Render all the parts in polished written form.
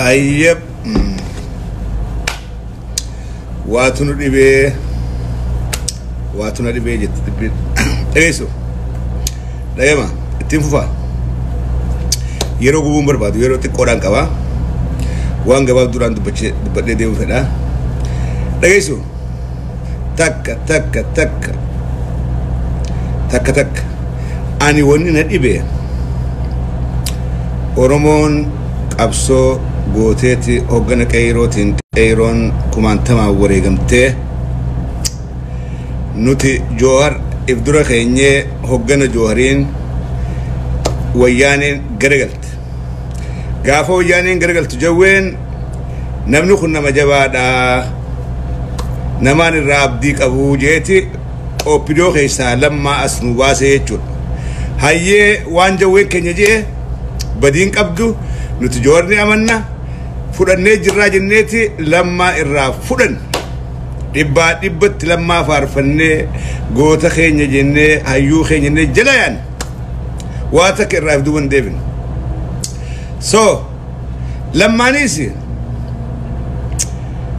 Ayyab Watunu dibe jet dibe Eso Dayama Timfufa Yero gubum barbadu yero te koran kawa Wan gabab duran dubache dubade dewu feda Dageso Takka Ani woni na dibe Oromon Abso Goteti Ogana Kairotin Kairon Kumantama Waregamte Nuti Johar Ibdura Kanye Hogana Joharin Wayanin Gargalt Gafa Wayanin Gargalt Jawen Namnu Kunna Majabada Namani Rabdik Abu Jeti Opido Kaisa Lamma Asnubase Chut Haye Wanja Wenkenye Badin Abdu Nuti Jorni Amanna Fudanne Jirra Jenneti Lamma Irra Fudan Dibbat Lamma Farfanne Gota Kenya Jenne Hayu Kenya Jalayan Watak Irra Duan Devin So Lamma Nisi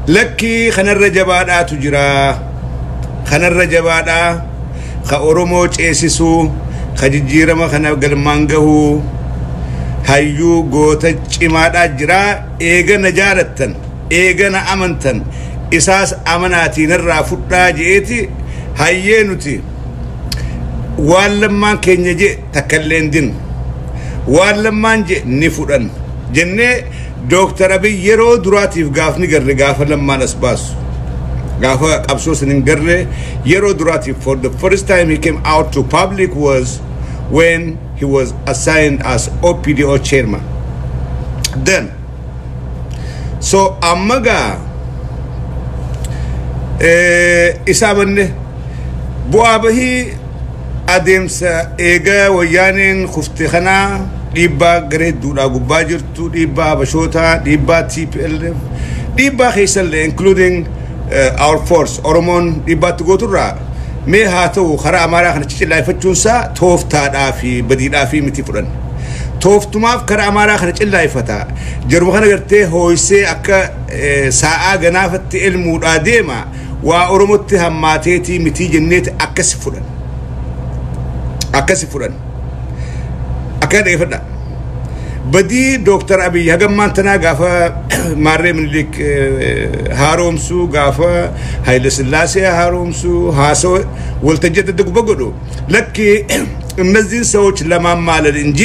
Lucky Khanarra Jabada Tujira Khanarra Jabada Kha Oromo Chesisu Khajijirama Khana Galmangahu Hayu Gota Chimada Jira Ega Najaratan Ega na Amantan Isas Amanati Narra Futta Jeti Hayenuti Wallaman Kenyaje Takalendin Wallaman Je Nifudan Jenne Dr. Abiy Yero Duratif Gafni Garre Gafa Lamman Asbas Gafa Absos in Garre Yero Duratif for the first time he came out to public was when he was assigned as OPDO chairman. Then, so Amaga Isabane Boabahi Ademsa Ega Wayanin Khuftikhana Diba Great Dura Gubajir to Diba Bashota, Diba TPLF, Diba Hazel, including our force, Oromon, Diba to go to Ra. Me hato khara amara khana chichi life chunsa tof ta dafi badi dafi mitifuran tof tumaf khara amara khana chichi life ta jarbu khana garte hoise akka saa ganafati ilmu adema wa oromotti hammateti miti jenneti akasifuran akada ifada badi Dr. Abiy hagamman tana gafa marre min lik haromsu gafa Haile Selassie haromsu haso waltajaddad gubagodo lakki እነዚህ ሰዎች ለማማለል እንጂ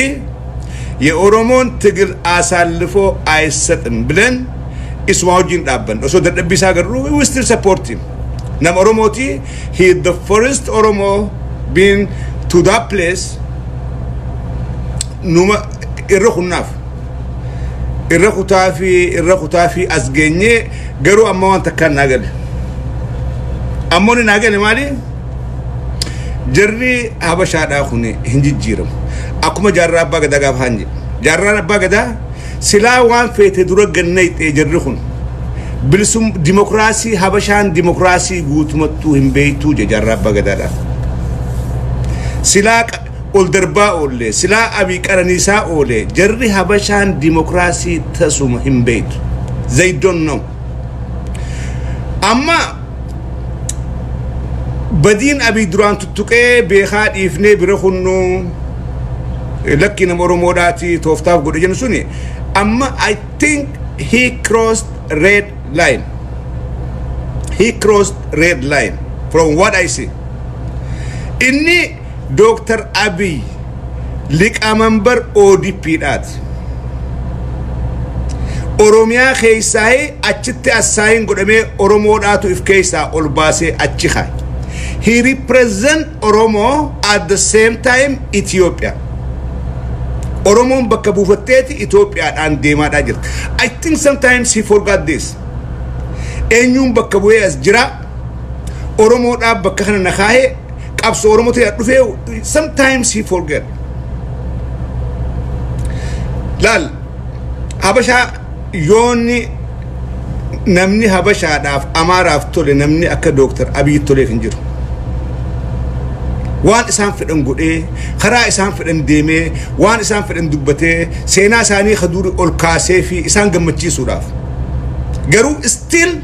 የኦሮሞን ትግል አሳልፎ አይሰጥም ብለን ismaujin dabban so that bisa garu we still support him nam oromoti he the first Oromo been to that place numa irrakhutafi asgenye garu amma wanta kan nagal ammoni nagal mali jarri habasha da khuni hinjijiram akuma jarra baga daga fanji jarra baga da sila wan fete duro gannayte jarri khun bilsum demokrasi habashan demokrasi gutmatu himbeytu jarra baga da sila Olderba ole sila abi karanisa ole jarri habashan democracy tasum himbeit they don't know amma badin abi duran tutuke be khad ifne birkhunu lakina moromodati toftaf godejen suni amma I think he crossed red line from what I see inni Dr. Abiy liqamambar ODP dat Oromia khaysay achitte asayin godame Oromo datu if kaysa olbase achiha he represent Oromo at the same time Ethiopia Oromo bakabufateti Ethiopia and dema dajir I think sometimes he forgot this enyum bakabuye asjira Oromo da bakakhana nakhaye sometimes he forget lal habasha yoni namni habasha daf amara aftole namni akka Dr. Abiy tole finjiro وان إسان فدن قدي خرا إسان فدن ديمي وان إسان فدن دبته سينا ساني خدور الكاسي في إسان قمتشي سوراف قرو still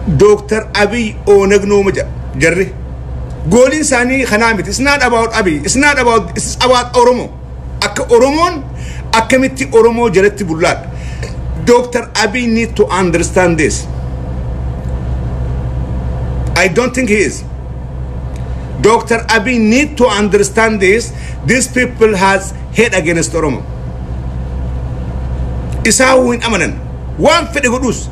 دكتور أبي أو نجنو جري قولين ساني خنامت it's not about أبي it's not about it's about أورمو أك أورمون أكمتي أورمو جرتي بولاد دكتور أبي need to understand this I don't think he is Dr. Abiy need to understand this. These people has hate against Oromo. Isawu in amanan. One for the Gudus.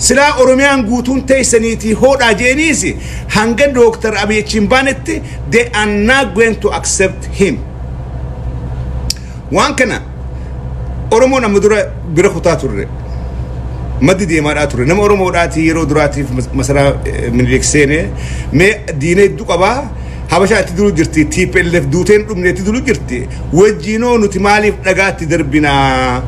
Sila Oromian Gutun Taysaniti Hoda Jenisi. Hanga Dr. Abiy Chimbaneti, they are not going to accept him. One kana Oromo Namudura Birakutature. مدي دي ماراتوري نم أورمو راتي يرو دراتي مثلا من الإكسينة ما دينه دوكابا هبشة تدلو جرتي تيب اللي في دوتين من تدلو جرتي وجينو نتمالي نجات دربنا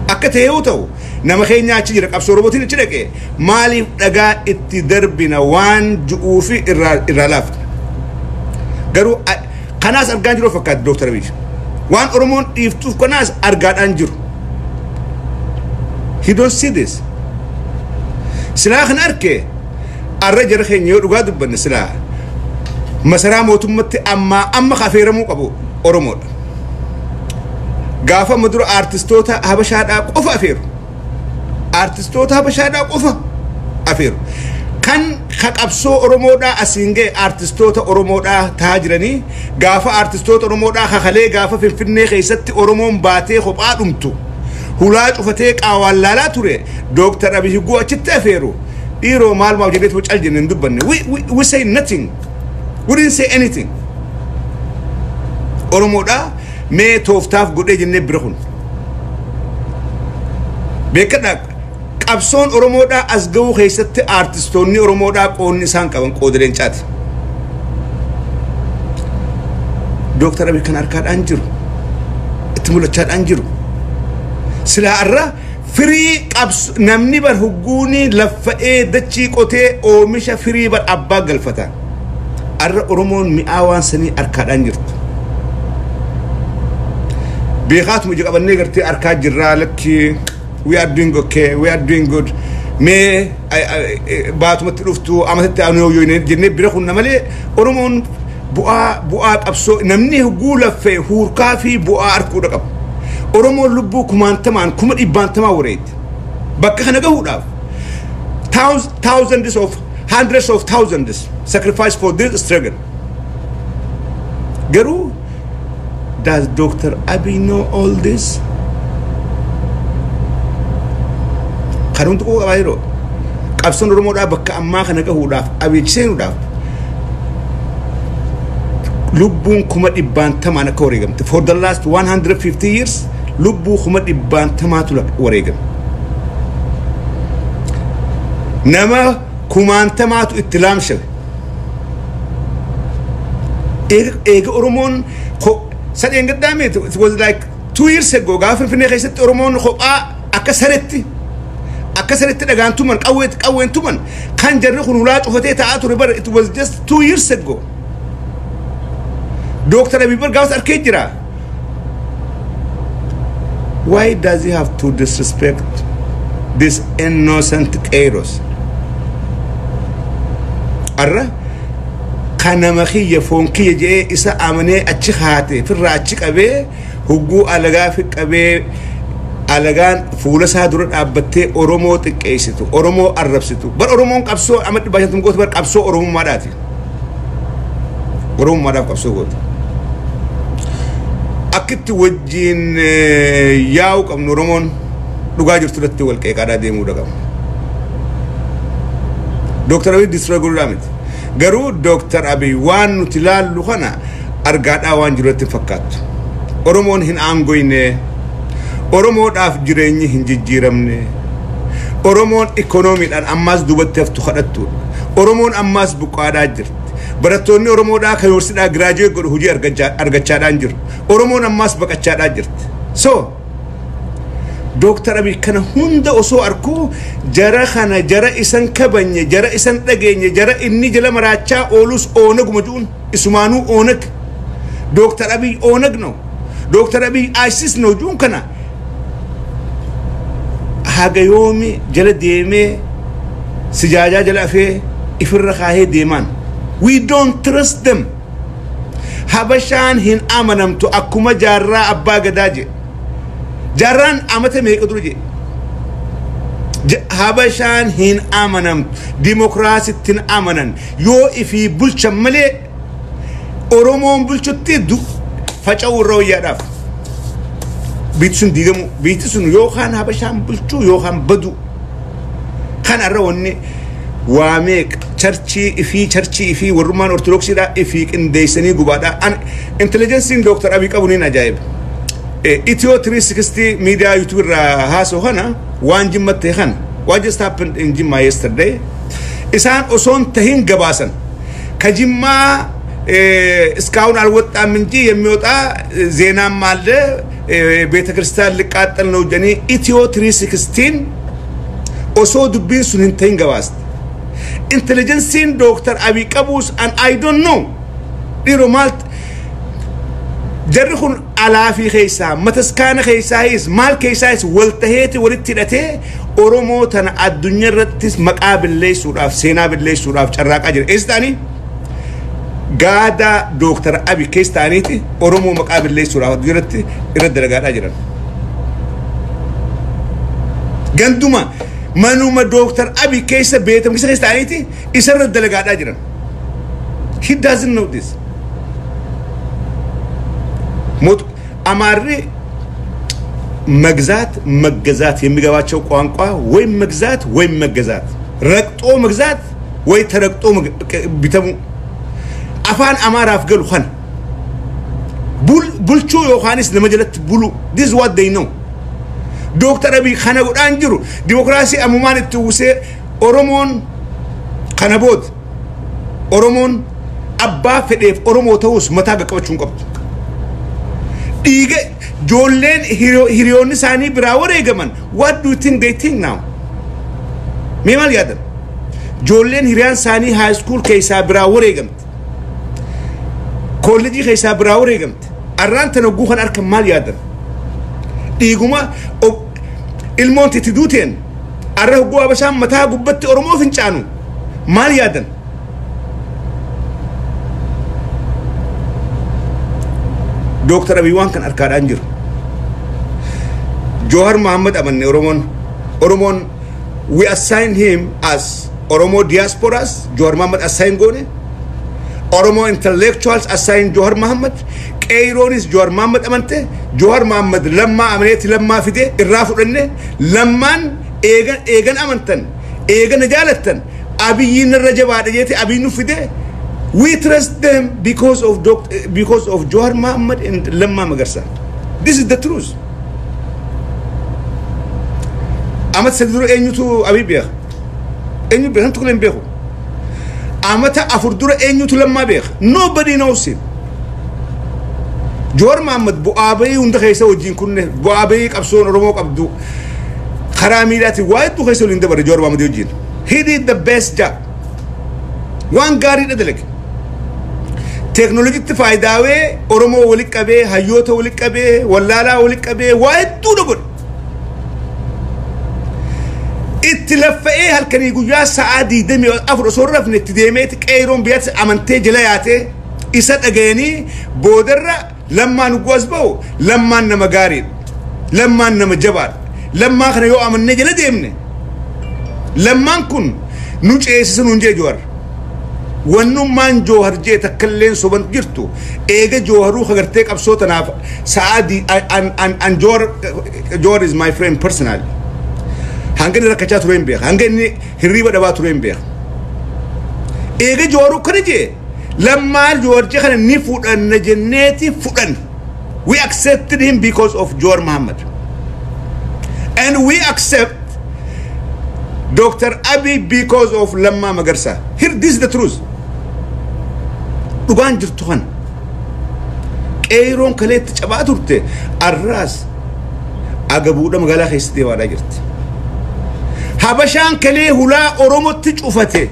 أكتة يوتو نما خيني أشجرك أبصر روبوتين أشجرك مالي نجات تدربنا وان جوفي إرالافت قالوا كناس أرجانجرو فكات دكتور بيش وان أورمون يفتو كناس أرجان أنجرو He don't see this. سلاخ ناركي الرجل خين يقعد بن سلاح مسرا موتمت أما خفير مو أبو أورمود قافا مدرو أرتستوتا هبشاد أقف أفير أرتستوتا هبشاد أقف أفير كان خك أبسو أورمودا أسينجي أرتستوتا أورمودا تاجرني قافا أرتستوتا أورمودا خخلي قافا في الفنة خيست أورمون باتي خب أدمتو هلاج وفتيك أول لا ترى دكتور أبي يقول أشتى إيرو مال ما وجدت وش ألجن ندبنا we say nothing we didn't say anything أرمودا ما توفتاف قد يجني برهون بكذا أبصون أرمودا أزجو خيست أرتستوني أرمودا كون نسان كمان قدرين شات دكتور أبي كان أركاد أنجرو تمول شات أنجرو سلا الرا فري أبس نمني برهجوني لفئة دتشي قطع أو مش فري بر أبا قلفتا الرا أرمون مئوان سني أركاد أنجرت بيخات مجيء قبل نيجرتي أركاد جرالك we are doing okay we are doing good me باتو متلوفتو أمثل تانو يوين جنة بيرخون نملي أرمون بؤا أبسو نمني هجول لفئة هور كافي بؤا أركودك أورمو لبو كمان تمان كمان إبان تما وريد بكخنا جهودا thousands of hundreds of thousands sacrifice for this struggle. Garu, does Dr. Abiy know all this? Karun tu ko abayro. Kapson Oromo da bakka amma kana jehooda Abiy chisenu da. Lubbun kumat ibban taman ka wareegamte for the last 150 years. لبو خمد إبان تماتو وريقم نما كمان تماتو اتلام شو إيج أورمون خو سادين قدامي it was like 2 years ago قافل في نخيست أورمون خو أكسرتي دقان تومن قوين تومن كان جرخون ولاد وفتي تعاتو ربر it was just 2 years ago دكتور أبي بر قاوس أركيجرا Why does he have to disrespect this innocent Kairos? Arra kana makhiya fonkiya je isa amane achi khate firra achi qabe hugu alaga fi qabe alagan fuula sadur abatte Oromo tiqeesitu Oromo arrabsitu bar Oromo qabso amad bashatum got bar qabso Oromo madati Oromo madaf qabso got أكيد وجين ياوك أم نورمون لقاجر تلتي والكيك على ديمو دكام دكتور أبي ديسرقول رامد قرو دكتور أبي وان نتلال لخنا أرجع أوان جرت فكات أرومون هن أنغوينه أرومون أف جريني هنجي جيرمنه أرومون إقتصادي الآن أماس دوبت تفتخرتون أرومون أماس بقاعدة جرت براتوني أورمو دا كيورسي دا graduate قد هجي أرجع دانجر أورمو نماس بقى جرت so دكتور أبي كان هند أسو أركو جرا خنا جرا إسان كبني جرا إسان تجيني جرا إني جل مراتشا أولوس أونك مجون اسمانو أونك دكتور أبي أونك نو دكتور أبي آيسيس نو جون كنا هاجا يومي جل ديمي سجاجا جل أفي إفر خاهي ديمان we don't trust them habashan hin amanamtu akkuma jarra abba gadaje jarran amata me qudruje habashan hin amanam democracy tin amanan yo ifi bulcha male oromon bulchutti du facaw royadaf bitsun digamu bitsun yo khan habashan bulchu yo khan badu khan arrawni واميك ترشي في والرومان أرثوذكسي دا في إنديسني قبادة أن intelligence دكتور أبي كابونين عجائب إتيو 360 media يوتيوبر هاسو هنا وان جمت تهان what just happened in Jimma yesterday إسان أصون تهين قباسا كجمة إسكاون الوقت من جي يميوتا زينا مالده بيت كريستال لقاتل نوجاني إتيو 316 أصو دبين سنين تهين قباست intelligence doctor Abi Kabus and I don't know iromalt jarhun ala fi khaysa mataskan khaysa is mal khaysa is waltaheti walitidate oromo tan ad-dunya rattis maqabil laysuraf sena bil laysuraf charraqa jir istani gada doctor Abi kaystaniti oromo maqabil laysuraf diratti iradda gada jiran ganduma manuma doctor Abi Kaysa beetam kisa istaaniti isarra dalagaadha jiran he doesn't know this ሞት አማሪ መግዛት መገዛት የሚገባቸው ቋንቋ ወይ መግዛት ወይ መገዛት ረቅጦ መግዛት ወይ ተረቅጦ ቢተሙ አፋን አማራ አፍገሉ ኸን ቡልቹ ዮሐንስ ለመጀለት ቡሉ this what they know دكتور أبي خنا قد أنجرو ديمقراطية أممان التوسع أورومون خنابود أورومون أبا فديف أورومو توس متى قبض قبض إيجا جولين هيريون ساني براورة كمان what do you think they think now ميمال يادم جولين هيريان ساني high school كيسا براورة كمان كوليجي كيسا براورة كمان أران تنوجوهن أركم مال يادم إيجوما المونت تدوتين أره جوا بشام متى قبضت أورمو فينشانو مال يادن دكتور أبي وان كان أركاد أنجر جوهر محمد أمن أورمون we assign him as Oromo diasporas جوهر محمد assign gone Oromo intellectuals assign جوهر محمد كيرونيس جوهر محمد أمنته جوهر محمد لما عملية لما فيده الرافع لنا لما إيجان أمنتن إيجان نجالتن أبيين الرجال بعديته أبينو فيده we trust them because of جوهر محمد and لما مقرسان this is the truth أمت سدرو إنيوتو أبي بيخ إنيو بيخ أنتو كلهم بيخو أمت أفردرو إنيوتو لما بيخ nobody knows it جوهر محمد بو أبي وندخ يسوي جين كونه بو أبي كابسون رومو كابدو خراميلاتي وايد بو يسوي ليندا برا جوهر محمد يوجين he did the best job وان غاري ندلك تكنولوجي تفايداوي رومو ولك أبي هيوتا ولك أبي ولالا ولك أبي وايد تودبر اتلفئه هالكني يقول سعادي دمي أفر صرف نتديميت كيرون بيات أمانتي جلاياته إسات أجاني بودرة لما نقوس بو لما نمجارين لما نمجبار لما خنا يو أمن نجل ديمني لما نكون نوش إيسن ونجي جوار ونو مان جوهر جي تكلين صوبن جرتو إيجا جوهرو خغرتك أبصوت أنا سعادي أن جور is my friend personally هنگني ركچا تروين بيخ هنگني هريبا دبا تروين بيخ إيجا جوهرو كنجي لما جورج خان نفود النجناتي فودن we accepted him because of Jor Muhammad and we accept Dr. Abi because of Lamma Magarsa here this is the truth dugan jirtuhan Kairon kalet chabaturte arras أجابودا مقالة خيستي ولا جرت هبشان كليه هلا أرومو تجوفته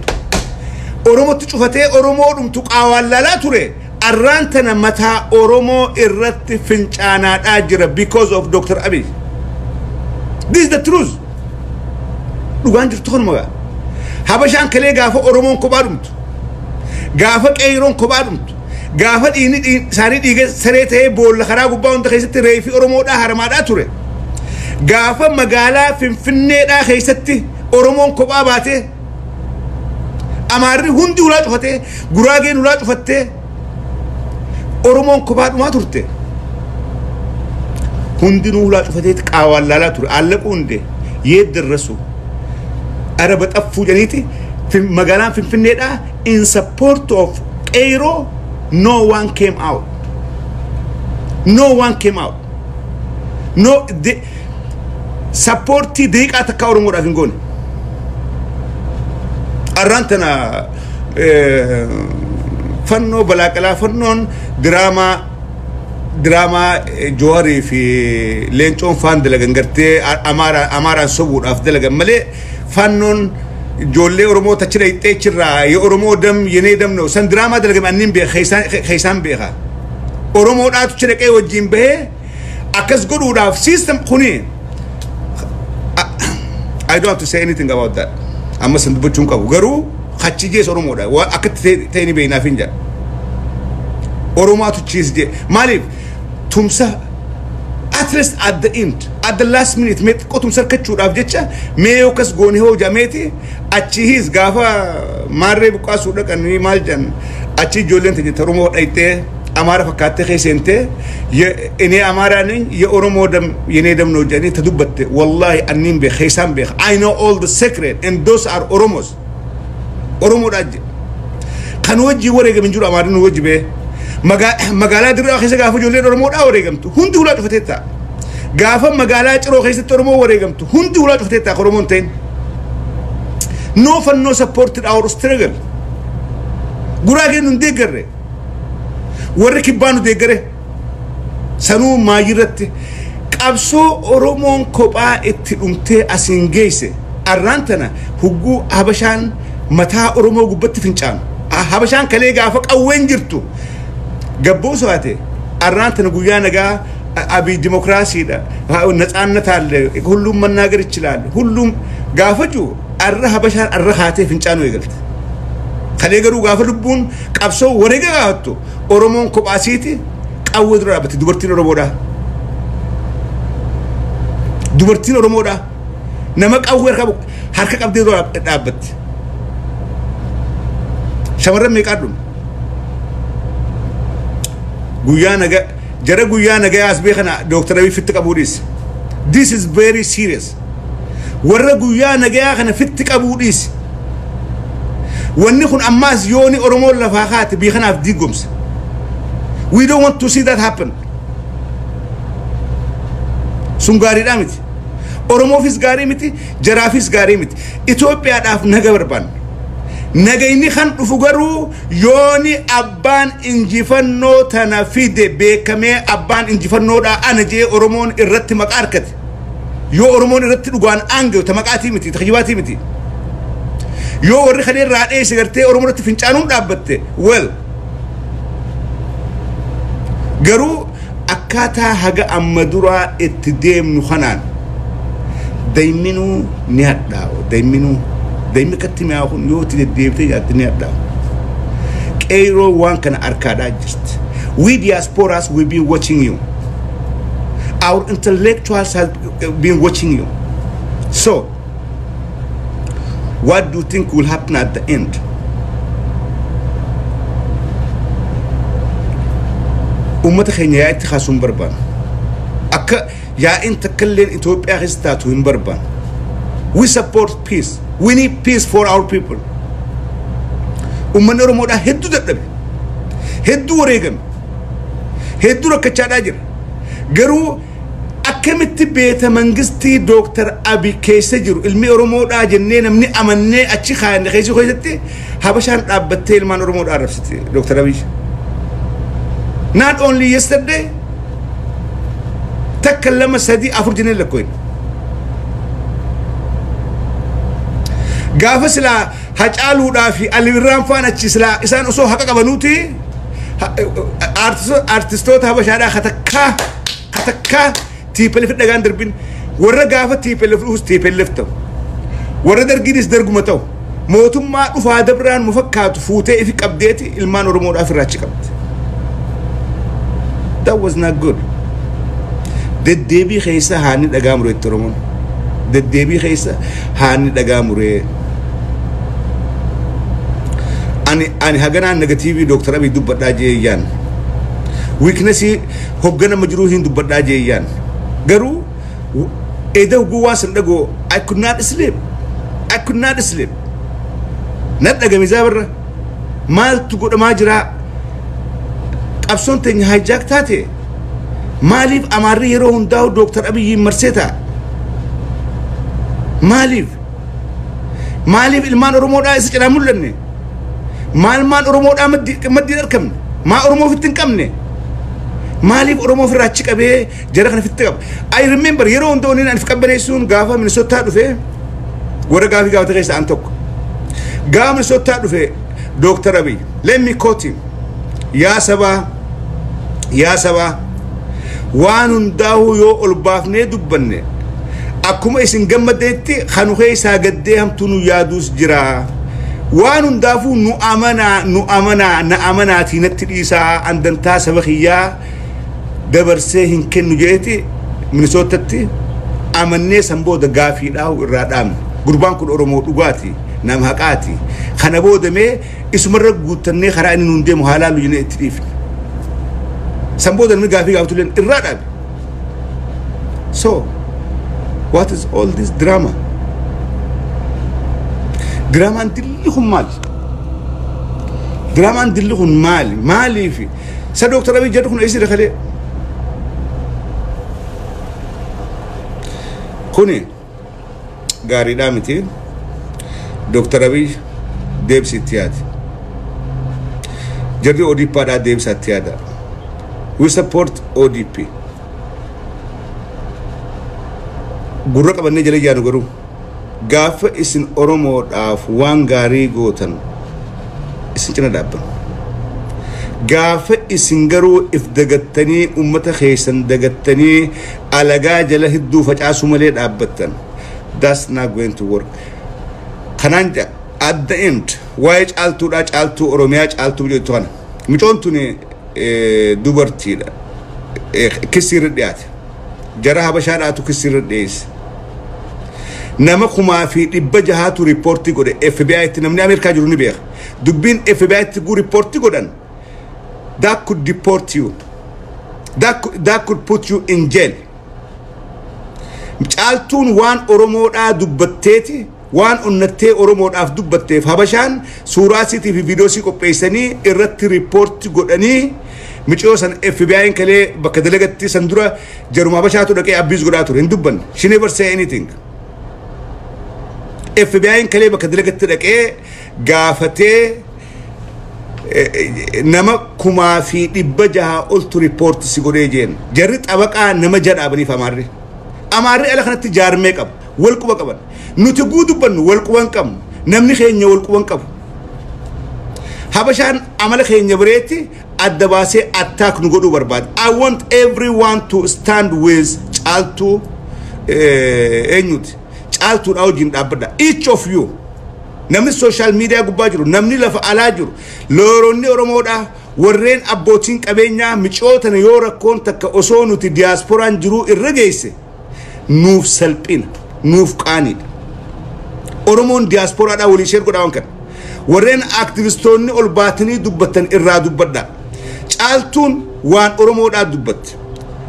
أرومو تجوفته أرومو تقاول لا ترى أرانتنا متى أرومو إرت فنجانا أجرا because of Dr. Abiy this is the truth لوغان جرتون مغا هبشان كليه غافة أرومو كبارمت غافة كيرون كبارمت غافة إني ساري ديجا سريته بول خراب وباون تخيست ريفي أرومو ده هرمادا ترى غافة مقالة فنفنة ده خيستي أرومو كباباته أماري هندي ولا تفته غراغين ولا تفته أرومون كبار ما ترته هندي ولا تفته تقاول لا تر علق هندي يدرسوا أربط أفو جنيتي في مجالان في النيدا in support of Cairo no one came out no support ديك أتكاورم ولا فينقول أرانتنا فنو بلاكلا فنون دراما جواري في لينشون فان دلغنغرتي أمارا سبور أفضل جملة فنون جولي أورمو تشري تشرا يأورمو دم ينيدم نو سن دراما دلغم أنيم بيه خيسان بيها أورمو راتو تشري كي وجيم بيه أكس قدو راف سيستم قني I don't have to say anything about that أما سندبتشون كابو غرو خاتشيجيس أورمو دا وأكت تاني بينا فينجا أورمو تشيز دي ماليف تمسا at least at the end at the last minute ميت كوتم سر كتشو رافجتشا ميوكس غوني هو جاميتي أتشيز غافا ماري بقاسو لك أني مالجن أتشي جولين تجي ترومو أيته أمارا فكاتة خيسنته إني أمارا نين يأورمو دم ينيدم نوجاني تدوبته والله أنيم بخيسان بخ I know all the secret and those are أورموس أورمو راجع كانوا وجي ورقة من جور أمارين وجي به مقالات درا خيسة غافا جولين أورمو دا ورقمتو هندي ولا تفتتا غافا مقالات رو خيسة أورمو ورقمتو هندي ولا تفتتا أورمون تين no fun no supported our struggle غراغي نندقر ورك بانو دغره سنو ماجرت قبسو اورومون كوبا اتدمته اسنجيسه ارانتنا حغو حبشان متا اورومو غبت فنچان حبشان كلي غافق وينجرتو غبو سواته ارانتنا غيا نغا ابي ديمقراسي دا نصانت አለ ሁሉም መናገር ይችላል ሁሉም ጋፈጁ አረ حبشان አረሃቴ ፍንጫኑ ይገልጥ ከሌገሩ ጋፈልቡን ቀብሶ ወረጋ አጥቶ ኦሮሞን ኮባሲቲ ቀውድራበት ዱበርቲን ኦሮሞዳ ነመቀወር ከቡ ሀርከ ቀብዴ ዳበት ሸመረም ይቃዱም ጉያ ነገ ጀረ ጉያ ነገ አስቤኸና ዶክተር አብይ ፍት ቀቡዲስ this is very serious ወረ ጉያ ነገ ያኸነ ፍት ቀቡዲስ ونخن أماس يوني أرمول لفاخات بيخنا في ديجومس we don't want to see that happen سونغاري دامتي أرموفيس غاريمتي جرافيس غاريمتي إثيوبيا داف نغبربان نغيني خان فوغرو يوني أبان إنجفنو تنافيد بكمي أبان إنجفنو دا أنا جي أرمون إرتي مقاركت يو أرمون إرتي لغوان أنجو تمقاتي متي تخجباتي متي يو وري خلي رادي سيغرتي أورمو تفنچانون دابته well غرو أكاتا هغا أمدورا اتديم نخنان دايمينو نياداو دايمينو كتمي أخون يو تديبتي جات نياداو كيرو وان كان أركادا جست we diasporas will be watching you our intellectuals have been watching you so what do you think will happen at the end? أمة خينيا اتخاسون بربان أك يا أنت كلين إثيوبيا خستاتهم بربان we support peace we need peace for our people أمة نرمو دا هدو دبلب هدو وريغم هدو ركتشاداجر غرو أكملت بيت منجستي دكتور أبي كيسجر المي أورمودا جنين مني أمني أشيخان خيسو خيستي هبشان أبتيل من أورمودا عرفتي دكتور أبي not only yesterday تكلم سدي أفرجن لكوين قافس لا هجالو دافي اللي برام فانا تشسلا إنسان أصو حقا بنوتي artistoota habashaadhaa katakkaa TPLF dhagaan darbin warra gaafa TPLF dhufus TPLF ta'u warra dargiinis darguma ta'u mootummaa dhufaa dabraan mufakkaatu fuutee ifi qabdeeti ilmaan Oromoodhaaf irraachi qabde. That was not good. Deddeebii keessa haanni dhagaa mureetti Oromoon. Deddeebii keessa haanni dhagaa muree. أنا هجنا نيجاتيفي دكتور أبي دب بداجيان ويكنسي هجنا مجروحين دب بداجيان قرو إذا هو سندقو I could not sleep نتلاقي مزابر مال تقول ما جرا أبسون تني هايجاك تاتي ماليف أماري يروون داو دكتور أبي مرسيتا ماليف المان رمود آيس كلام لني مال أرومو مدي أركم ما أرومو في التنكمني مالي أرومو في الراتشك أبيه جرخنا في التقب I remember يرون دونين أن في كبريسون قافة من سوتات فيه ورا قافة تغيس أنتوك قام من سوتات فيه دكتور أبي let me quote him يا سبا وانون داهو يو البافني دبني أكما إسن قمدتي خانوخي ساقديهم تنو يادوس جرا وانون دافو نؤمنا تينت الإيسا عندن تاسا بخيا دبرسيهن كنو جيتي من صوتتي أمني سنبو دا غافي داو الرادام قربان كل أرمو دقاتي نام حقاتي خانبو دمي اسمرق قوتني خرائن نندي محالالو ينئ تريف سنبو دا نمي غافي غافتو لين الرادام So what is all this drama? دراما دلهم مالي في سدكتور أبي جدكم إيش دخله كوني غاري دامتي دكتور أبي ديب ستياد جري ODP دا ديب ستيادا we support ODP غرق بني جلي جانو غرو قاف اسن أرومو داف وان غاري غوتن اسن جنا دابن قاف اسن غرو افدغتني امتا خيسن دغتني ألغا جله الدو فجاسو ملي دابتن that's not going to work خنانجا at the end وايج عالتو أرومياج عالتو بجوتوان ميتونتوني دوبرتي دا كسير الديات جراها بشاراتو كسير الديس نما خما في بجهاتو ريبورتي قد FBI تنمني أمريكا جروني بيخ دبين FBI تقول ريبورتي قدن that could deport you that could put you in jail مشالتون وان أورومود دبتتي وان أنتي أورومود دبتتي فهبشان سوراسي في فيديوسي كو بيساني إرتي ريبورتي قدني مشوسن FBI كله بكدلقتي سندرا جرما بشاتو لكي أبيز قداتو هندوبن she never say anything FBI كله بكدلقتي لكي قافتي نما كما في دبجها قلت ريبورت سيقوليجين جريت أبقى نما جر أبني فماري أماري ألا خنت جار ميك أب والكوا كمان نتجود بن والكوا كم نمني خيني والكوا كم هبشان عمل خيني بريتي الدباسة أتاك نقولوا برباد I want everyone to stand with چالتو إنيوت چالتو أوجين أبدا each of you نمني social media قباجرو نمني لفعلاجرو لوروني أورمودا ورين أبوتين كبينيا مشوتنا يورا كونتك أصونو تي دياسبوران جرو الرجيسي نوف سلبين نوف قانيد أورمون دياسبورا دا وليشير كو داون كان ورين أكتيفيستوني أولباتني دبتن إرا دبدا چالتون وان أورمودا دبت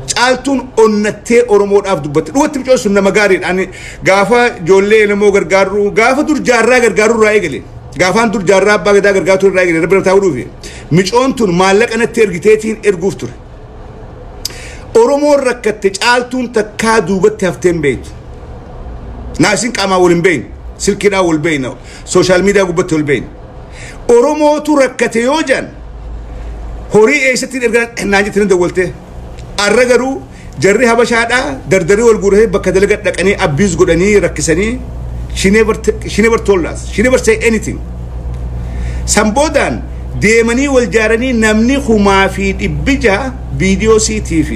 چالتون أنتي أورمودا دبت روت مشو سنة مغارين أني غافا جولي لمو غرغارو غافا دور جارا غرغارو راي غلي غافان دور جارا باغدا غرغاتو راي غلي ربنا تاورو في مشونتون مالك أنا تيرغيتين إرغوفتور أورمو ركت چالتون تكادو بتهفتين بيت ناسين كاما ولين سلكنا والبين سوشيال ميديا قبته البين أورمو تركت يوجن هوري إيش تين إرجع ناجي تين دولته الرجرو jarri habashaadha dardari wal guree bakka dalagaa dhaqanii abbiis godhanii rakkisanii she never told us she never say anything samboodaan deemanii wal jaaranii namni humaa fi dhibbija viidiyoo CTV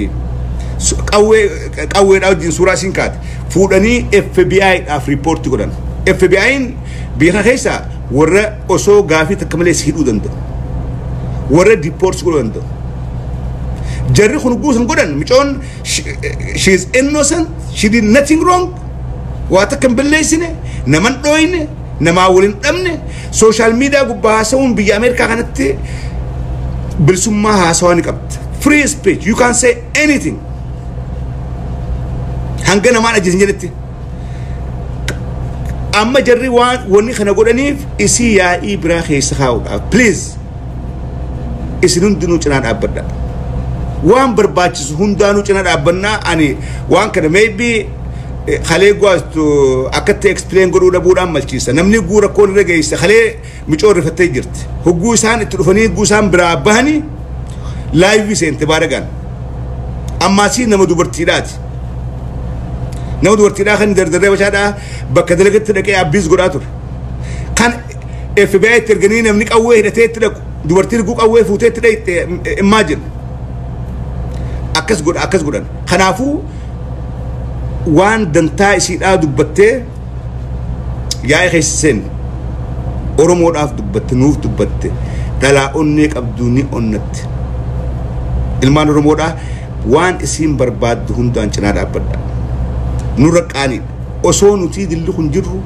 qawweedhaa wajjin suuraa siin kaate fuudhanii FBI dhaaf riipoortii godhan FBI'n biyya keessa warra osoo gaafii takka malee hidhuu danda'u warra dipoorts godhuu danda'u jarri kun guusan godhan micoon she is innocent she did nothing wrong waa takka hin balleessine naman dhooyne namaa waliin dhabne social media gubbaa haasawuun biyya Ameerikaa kanatti bilisummaa haasawaa ni qabdi free speech you can say anything hanga namaan ajjeesin jedhetti amma jarri waan wanni kana godhaniif isii yaa'ii biraa keessa kaa'uudhaaf please isin hundinuu cinaa dhaabbadha waan barbaachisu hundaanuu cinaa dhaabbannaa ani waan kana maybe khalee gwaastu akkatti explain godhuu dhabuudhaan malchiisa namni guura koon irra geessa khalee micoo rifattee jirti hogguu isaan itti dhufanii hogguu isaan biraa bahanii live seente baaragaan ammaasii nama dubartiidhaati nama dubartiidhaa kan dardarree bashaadhaa bakka dalagatti dhaqee abbiis godhaa ture kan FBI itti erganii namni qawwee hidhatee itti dhaqu dubartiin guu qawwee fuutee itti dhaqxe imagine akkas godhan kanaafuu waan dantaa isiidhaa dubbattee yaa'ee keessiseen Oromoodhaaf dubbatte nuuf dubbatte dhalaa onnee qabduu ni onnatti ilmaan Oromoodhaa waan isiin barbaaddu hundaan cinaa dhaabbadha nurra qaanii osoo nuti dilli kun jirru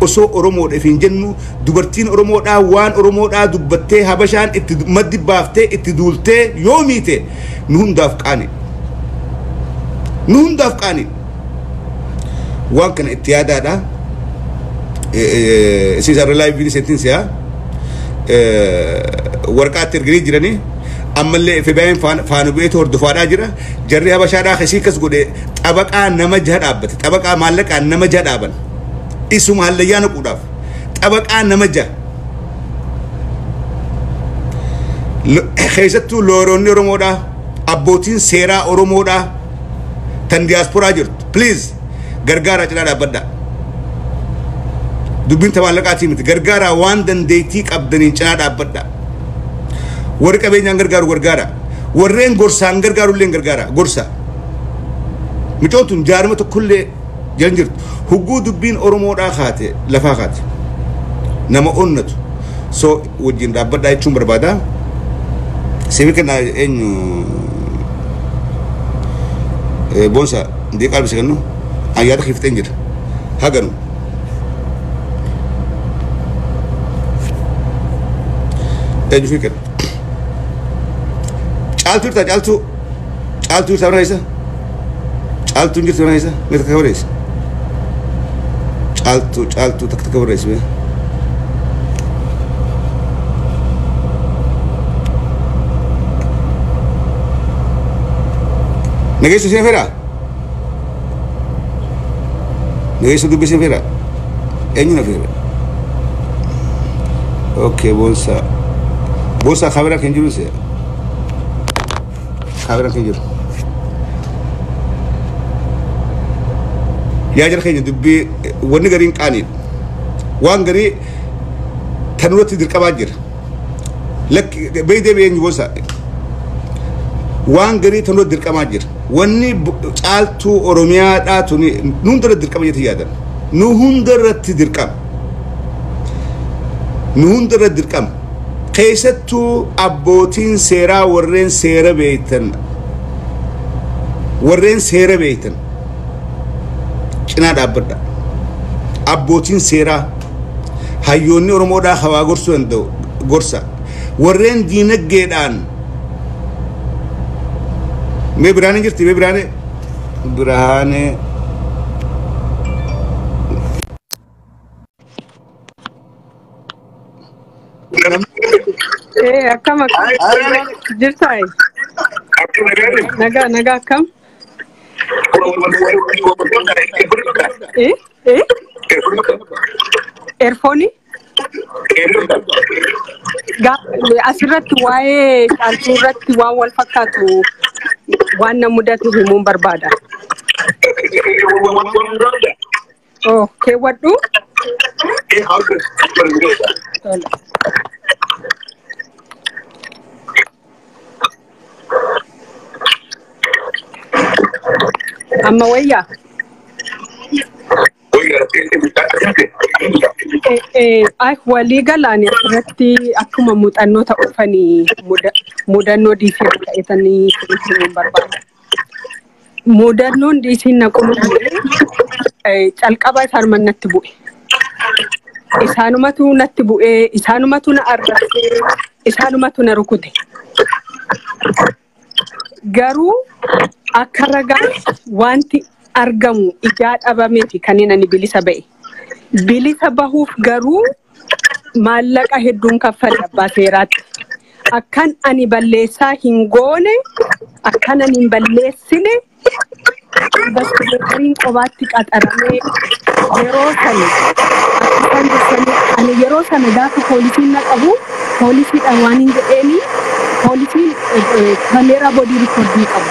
osoo Oromoodhaaf hin jennu dubartiin Oromoodhaa waan Oromoodhaa dubbattee habashaan itti maddi baaftee itti duultee yoo miite nu hundaaf qaanii waan kana itti yaadaadha isiisa live video sentence ya warqaatti erganii jiranii ammallee FBI'n faana bu'ee hordofaadhaa jira jarri habashaadhaa keessii kas godhe xabaqaa nama jaha dhaabbate xabaqaa maallaqaan nama jaha dhaaban isuma hallayyaa naquudhaaf xabaqaa nama jaha keessattuu looroonni Oromoodhaa abbootiin seeraa Oromoodhaa tan diaasporaa jirtu please gargaara cinaa dhaabbadhaa dubbiin maallaqaatii miti gargaara waan dandeettii qabdaniin cinaa dhaabbadhaa warri qabeenyaan gargaara warreen gorsaan gargaarullee gargaara gorsa micootun jaarma tokkollee jiran jirtu hugguu dubbiin Oromoodhaa kaate lafaa kaate nama onnatu so wajjin dhaabbadhaa jechuun barbaada seebii kennaa eenyu boonsa ndii qalbise kennu ayyaata kifteen jira haganu eenyu fi kennu caaltuu irtaa isa caaltuun jirtu mana isa mee takka barreessa caaltuu takka barreessa mee nageessu siin fedhaa nageessu dubbi siin fedhaa eenyu na fedha okay boonsa kameraa kan jiru se kameraa kan jiru yaa jara keenya dubbii wanni gariin qaaniin waan garii tanurratti dirqamaa jira lakki beeydee eenyu boonsa waan garii tanurratti dirqamaa jira wanni caaltuu Oromiyaadhaa tuni nu hundarratti dirqama jettee yaadan nu hundarratti dirqama keessattuu abbootiin seeraa warreen seera beeytan cinaa dhaabbadha abbootiin seeraa hayyoonni Oromoodhaa hawaa gorsuu danda'u gorsa warreen diinagdeedhaan mee biraane jirti mee biraane akkam jirtaay nagaa akkam earfoonii asirratti waa'ee caaltuu irratti waan wal fakkaatu waan na mudatu himuun barbaada. Oh, keewwadhu? Amma wayyaa? Walii galaan irratti akkuma muuxannoo ta'uufanii mudannoo diisii ta'etanii himuun barbaada. Mudannoon diisiin naquun calqaba isaanuma natti bu'e. Isaanumatu natti bu'ee, isaanumatu na arrabsee, isaanumatu na rukute. Garuu akka ragaa wanti argamu ijaa dhabameeti kanneen ani bilisa ba'e. Bilisa bahuuf garuu maallaqa hedduun kaffale abbaa seeraatti. Akkan ani balleessaa hin goone, akkan ani hin balleessine, investigatoriin qobaatti qaxaramee yeroo sana gaafa poolisiin na qabu, poolisiidhaan waan hin jedheeni, poolisiin kameeraa boodii rikoordii qabu.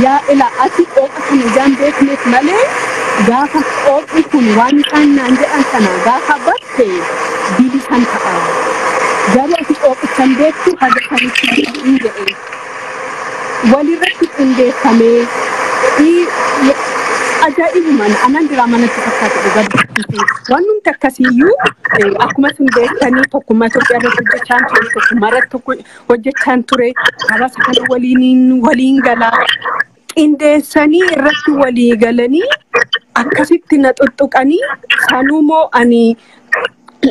Yaa ila ati qooqa kana ijaan beekneef malee gaafa qooqni kun waan isaan naan jedhan sana gaafa batte bilisan ta'a. Garuu ati qooqichan beektu haga sanitti hin jedhe. Walirratti qindeeffamee ajaa'ibumaan anan diraamanatti fakkaatu dhugaatti. Waan nuti akkasiiyyuu akkuma sun beektanii tokkummaa Itoophiyaa irratti hojjechaan ture, tokkummaa irratti hojjechaan ture, hawaasa kana waliin galaa. Qindeessanii irratti walii galanii akkasitti na tuttuqanii sanumoo ani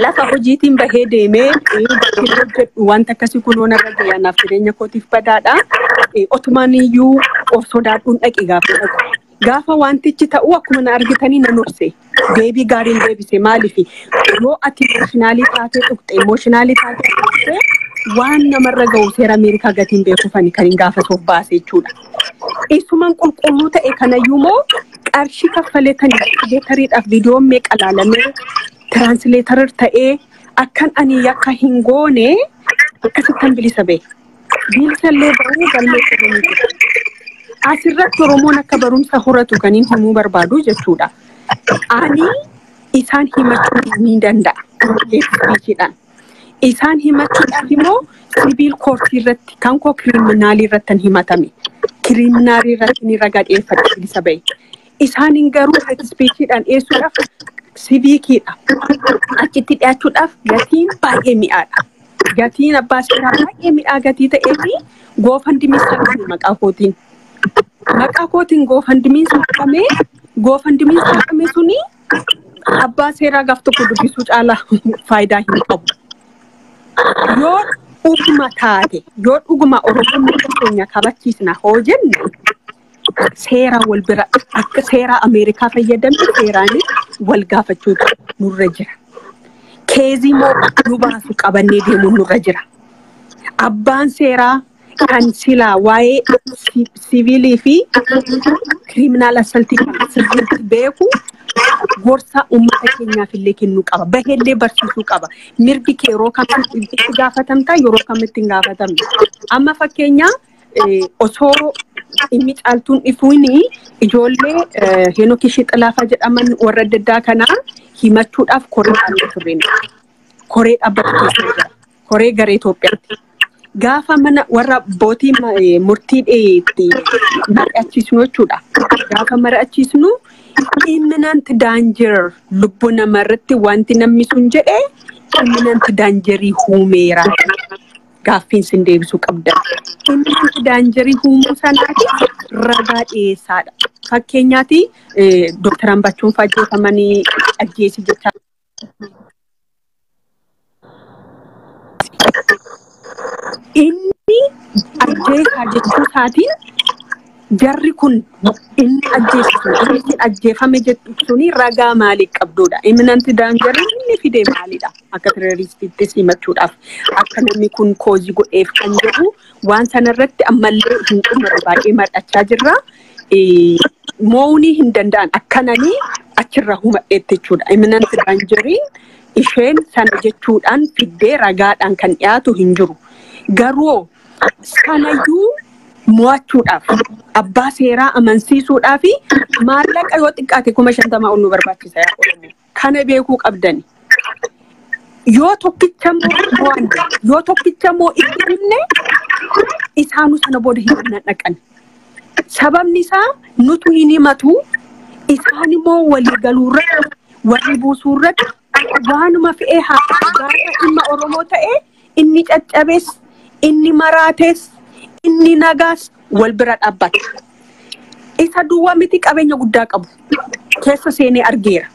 lafa hojiitiin bahee deemee wanta akkasii kunuun irra ga'anaaf jireenya kootiif badaadha. Otumaan iyyuu of sodaadhuun dhaqi gaafa wantichi ta'u akkuma na argitanii na nurse deebii gaariin deebise maaliif yoo ati emooshinaalii taatee tuqxe emooshinaalii taatee tuqxe waan namarra ga'u seera Ameerikaa gatiin beekufani kan hin gaafa soof baase jechuudha. Isumaan qulqulluu ta'e kanayyuu moo qarshii kaffaletanii investigatoriidhaaf viidiyoon meeqa laalamee tiraansileetarar ta'ee akkan ani yakka hin goone akkasittan bilisa ba'e. Bilisallee bahuu galmee qabanii asirratti Oromoon akka barumsa horatu kan hin himuu barbaadu jechuudha. Ani isaan himachuu ni danda'a. Jechuudhaan. Isaan himachuudhaaf immoo sibiil koortii irratti kan koo kiriminaalii irratti himatame. Kiriminaalii irratti ni ragaa dhiyeeffate bilisa ba'e. Isaan garuu speechiidhaan dhiyeessuudhaaf sibiikiidha. Achitti dhiyaachuudhaaf gatiin baay'ee mi'aadha. Gatiin abbaa seeraa baay'ee mi'aa gatii ta'ee fi goofandimii saaqame maqaa kootiin. Maqaa kootiin goofandimiin saaqame suni abbaa seeraa gaaf tokko dubbisuu caalaa faayidaa hin qabu. Yoo dhuguma taate, yoo dhuguma Oromoon keenya kabachiisna hoo jenne seera wal bira akka seera Ameerikaa fayyadamne seeraan wal gaafachuutu nurra jira. Keezii moo nu baasu qabannee deemuun nurra jira. Abbaan seeraa kan silaa waa'ee siviilii fi kiriminaal assaltii kan sirriitti beeku gorsa uummata keenyaaf illee kennuu qaba. Baheellee barsiisuu qaba. Mirgi kee yeroo kamitti itti gaafatamta yeroo kamitti hin gaafatamne. Amma fakkeenya osoo inni caaltuun ifuuni ijoollee Heenok Shixilaafaa jedhaman warra adda addaa kanaa himachuudhaaf koree dhaabbatee turre. Koree dhaabbatee keessa koree garee Itoophiyaatti. Gaafa mana warra bootii murtiidheetti mari'achiisnu jechuudha. Gaafa mari'achiisnu imminent danger lubbuu namarratti wanti namni sun jedhe imminent dangerii huumeera. Gaaffiin sin deebisuu qabda. Imminent dangerii huumuu sanaati ragaa dhiyeessaadha. Fakkeenyaati Dr. Ambachuun Faajjeeffamanii ajjeesi jechaa. Inni ajjeesaa jechuu isaatiin jarri kun inni ajjeesisu ajjeefame jechuun ragaa maalii qabduudha. Imminent daangerii inni fide maalidha? Akka terroristiitti himachuudhaaf akka namni kun koozii godheef kan jedhu waan sanarratti ammallee hin xumurre baay'ee mari'achaa jirra. Mo'uunii hin danda'an akkananii achirra humadheetti jechuudha. Imminent daangeriin isheen sana jechuudhaan fiddee ragaadhaan kan dhiyaatu hin jiru. Garuu sanayyuu mo'achuudhaaf abbaa seeraa amansiisuudhaaf maallaqa yoo xiqqaate 50,000 ol nu barbaachisa yaa Oromoo. Kana beekuu qabdani. Yoo tokkicha moo itti himne isaanu sana booda hin dhaqan. Sababni isaa nutu hin himatu isaan immoo walii galuurratti walii buusuurratti waanuma fe'ee gaafa dhimma Oromoo ta'ee inni caccabees inni maraatees inni nagaas wal bira dhaabbata. Isa duwwaa miti qabeenya guddaa qabu keessa seenee argeera.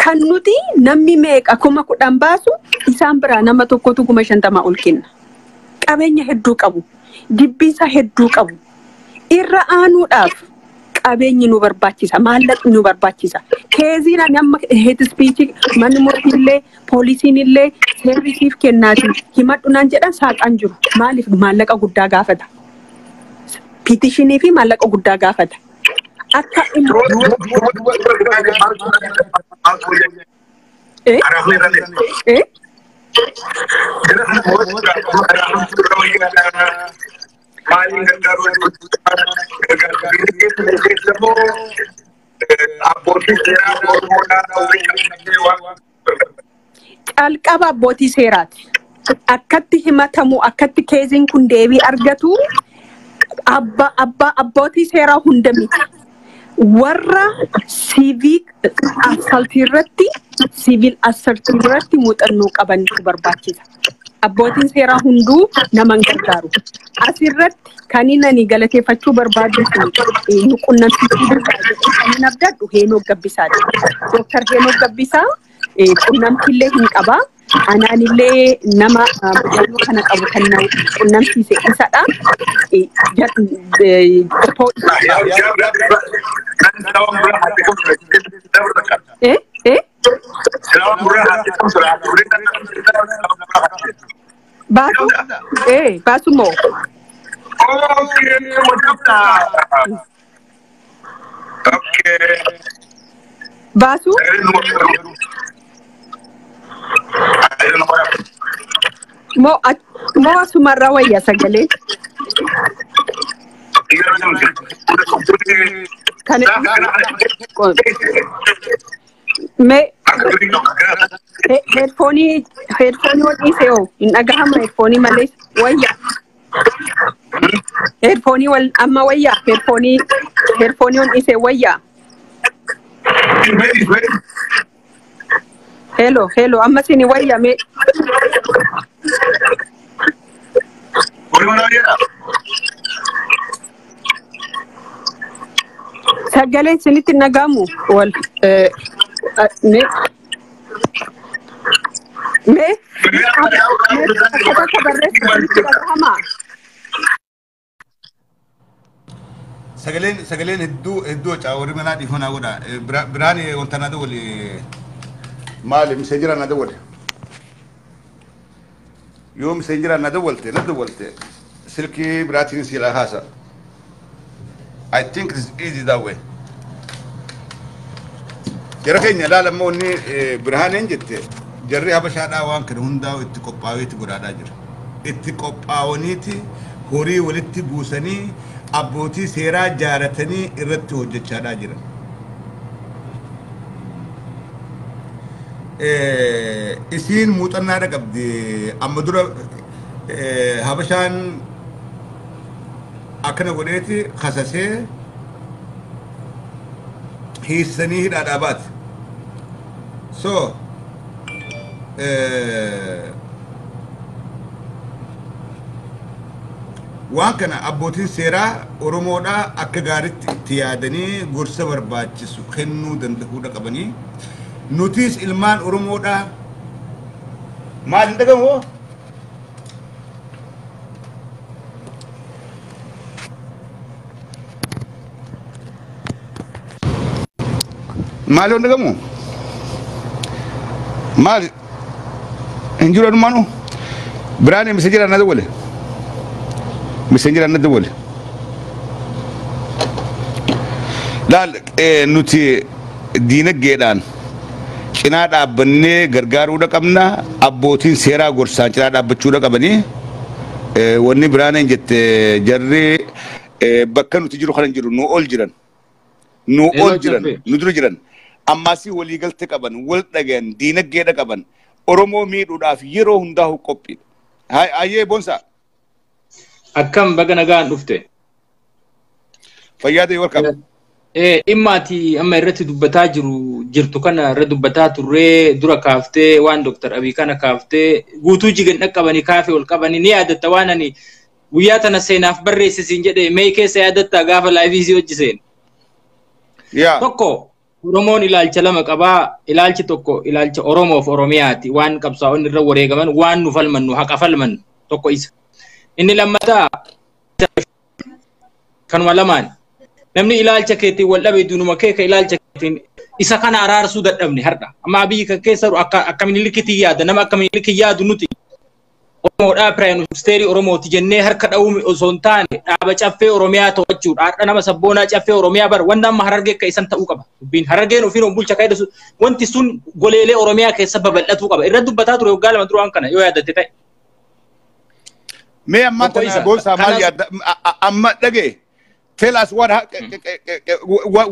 Kan nuti namni meeqa 10,000 baasu isaan biraa nama tokkotu 50,000 ol kenna. Qabeenya hedduu qabu, dibbiisa hedduu qabu. Irra aanuudhaaf qabeenyi nu barbaachisa, maallaqni nu barbaachisa. Keeziin amma hate speech manni murtiillee poolisiinillee seerrisiif kennaati himadhu naan jedhan saaqaan jiru. Maaliif maallaqa guddaa gaafata? Petitionii fi maallaqa guddaa gaafata. Akka calqaba abbootii seeraati. Akkatti himatamu akkatti keeziin kun deebii argatu abbootii seeraa hunda miti. Warra civic assault irratti muuxannoo qaban barbaachisa. Abbootiin seeraa hunduu nama gargaaru. Asirratti kan inni galateeffachuu barbaadu nu qunnamsiisuu barbaadu kan abdadhu Heenoo Gabbisaadha. Dr. Heenoo Gabbisaa qunnamtiillee hin qaba. Anaanillee nama mudannoo kana qabu kan qunnamsiise isadha. Basu mo. Okay. Basu? Mo sumarra wayya sagalee. Kan headphone dhiise oo hin dhagahama headphone malee wayya. Headphone wal amma wayya headphone on dhiise wayya. Hello amma sini wayya me. Sagaleen sinitti nagamu wal sagaleen hedduu caawwarri manaa dhiifamuu godha. Biraan wanta na dawwale maali miseenjira na dawwale yoo miseenjira na dawwalte silkii biraatiin siilaa haasa. I think it's easy that way. Jara keenya ilaalammoo inni birhaaneen jette jarri habashaadhaa waan kana hundaa itti qophaa'eeti godhaadhaa jira. Itti qophaa'aniiti horii walitti buusanii abbootii seeraa jaaratanii irratti hojjechaadhaa jira. Isiin muuxannaadha qabdi amma dura habashaan akkana godheeti kasasee hiissanii hidhaadhaa baate. So waan kana abbootiin seeraa Oromoodhaa akka gaariitti itti yaadanii gorsa barbaachisu kennuu danda'uudha qabanii. Nutis ilmaan Oromoodhaa maal hin dhagahu? Maal hin dhagamu? Maal hin jiru adumaanu? Biraan miseenjira na dawwale. Miseenjira na dawwale. Laal nuti diinagdeedhaan cinaa dhaabbannee gargaaruudha qabna. Abbootiin seeraa gorsaan cinaa dhaabbachuudha qabanii. Wanni biraan jette jarri bakka nuti jiru kana jiru nu ol jiran nu ol jiran nu dura jiran ammaasii walii galte qaban wal dhagayan diinagdeedha qaban Oromoo miidhuudhaaf yeroo hundaa qophii hayyee bonsa akkam baga nagaan dhufte fayyaada welcome immaati amma irratti dubbataa jirtu kana irra dubbataa turree dura kaaftee waan Dr. Abiy kana kaaftee guutuu jigan dhaqqabanii kaafee ol qabanii ni yaadatta waan ani guyyaa tana seenaaf barreessisiin jedhee mee keessa yaadatta gaafa laayivii hojjiseen tokko Oromoon ilaalcha lama qabaa ilaalchi tokko ilaalcha Oromoof Oromiyaati waan qabsaa'onni irra wareegaman waan nu falmannu haqa falmannu tokko isa inni lammataa kanuma lamaan namni ilaalcha keetii wal dhabe dunuma keeka ilaalcha keetiin isa kana araarsuu dadhabne har'a amma biyyi kan keessa akkamiin likitii yaada nama akkamiin likii yaadu nuti Oromoodhaa Prime Minister Oromooti jennee harka dha'uumi osoo hin taane dhaaba caffee Oromiyaa to'achuudha har'a nama sabboonaa caffee Oromiyaa bar wanda amma Harargee akka isan ta'uu qaba dubbiin Harargeen ofiin bulcha kaayda wanti sun goleelee Oromiyaa keessa babal'atuu qaba irra dubbataa ture waggaa lama duraan kana yoo yaadatte ta'e mee amma tana boonsaa maal yaadda amma dhagee tell us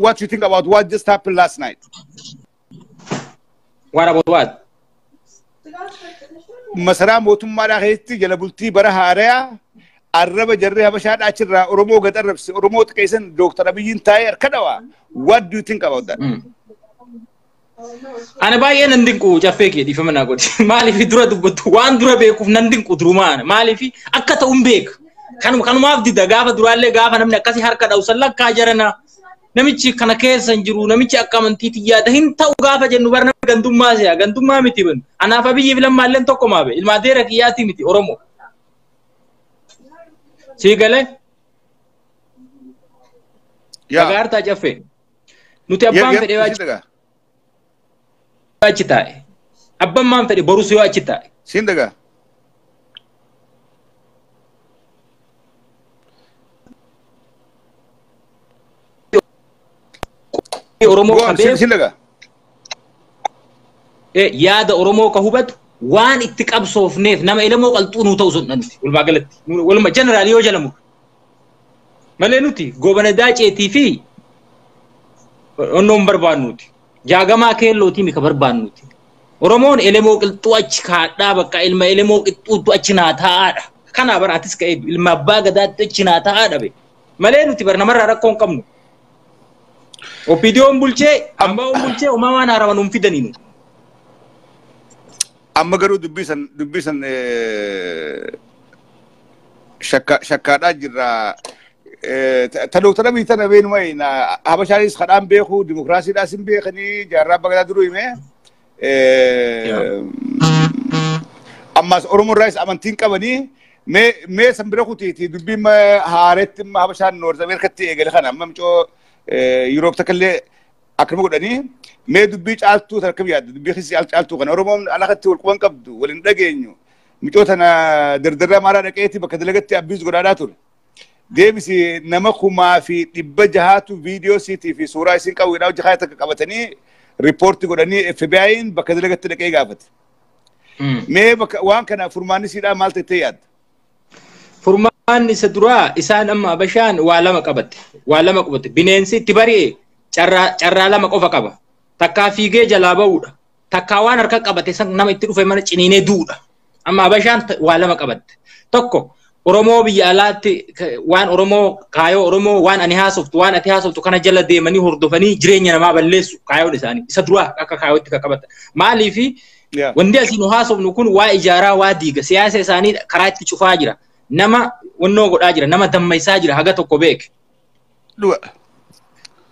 what you think about what just happened last night. What about what? Masara mootummaadhaa keessatti jala bultii bara haaraa arraba jarree habashaadhaa achirraa Oromoo gad arrabse Oromoo xiqqeessan Dr. Abiyyiin taa'ee harka dhawaa. What do you think about that? Ana baay'ee nan dinqu caffee kee dhiifama naa godhi maaliif dura dubbattu waan dura beekuuf nan dinqu durumaan maaliif akka ta'uun beeka. Kanumaaf dida gaafa duraallee gaafa namni akkasii harka dhawsan lakkaa jarana namichi kana keessa hin jiru namichi akka amantiitti yaada hin ta'u gaafa jennu bara namni gandummaa si'a gandummaa miti ban anaaf Abiyyiif lammaalleen tokko maabe ilmaa deera kiyyaati miti Oromoo siigale Agaartaa caffee nuti abbaan fedhee achi taa'e abbaan maan fedhe borus yoo achi taa'e siin dagaa Oromoo kabeeku yaada Oromoo ka hubatu waan itti qabsoofneef nama ilamoo qalxuu nuu ta'u sunnanuti walumaa galatti waluma jeneraal yoo jalamu malee nuti goobana daaceetii fi onnoon barbaannuti jaagamaa keellootii mika barbaannuti Oromoon elemoo qilxuu achi kaadhaa bakka ilma elemoo qixxuutu achi naa taa'aadha kanaa baraatis ka'e ilma abbaa gadaatti achi naa taa'aadha be malee nuti bar namarraa rakkoo hin qabnu Opinion bulchee amma bulchee uumamaan haraman fidaniinu. Amma garuu dubbisan shakkaadhaa jirra. Ta Dr. Abiy tana beenuma habashaanis kadhaan beeku dimokiraasiidhaas hin beekanii jaarraa bagadaa duruu hime. Ammas Oromoo irraas amantiin qabanii mee san bira kutiiti dubbiin haaretti habashaan Noorz Ameerikatti eegale kana amma micoo Europe takallee akkuma godhanii mee dubbii caaltuu tarkab yaaddu dubbii keessi caaltuu kana Oromoon alakatti wal quban qabdu waliin dhageenyu micoo tana dardarraa maaraa dhaqeeti bakka dalagatti abbiis godhaadhaa ture deebisi nama kumaa fi 600 viidiyoo siitii fi suuraa isin qawweedhaa hojii kaayata qabatanii riippoortii godhanii FBI'n bakka dalagatti dhaqee gaafate mee waan kana furmaanni siidhaa maal ta'e yaadda Furmaan isa duraa isaan amma Habashaan waa lama qabatte bineensi itti bari'e carraa lama qofa qaba takkaa fiigee jalaa ba'uudha takkaa waan harka qabate san nama itti dhufe mana ciniinee duudha amma Habashaan waa lama qabatte tokko Oromoo biyya alaatti waan Oromoo kaayoo Oromoo waan ani haasoftu waan ati haasoftu kana jala deemanii hordofanii jireenya namaa balleessu kaayoon isaanii isa duraa akka kaayootti qabatta maaliifi wanti asiin haasofnu kun waa ijaaraa waa diiga siyaasa isaanii karaa itti cufaa jira nama wannoo godhaa jira nama dammaisaa jira haga tokko beek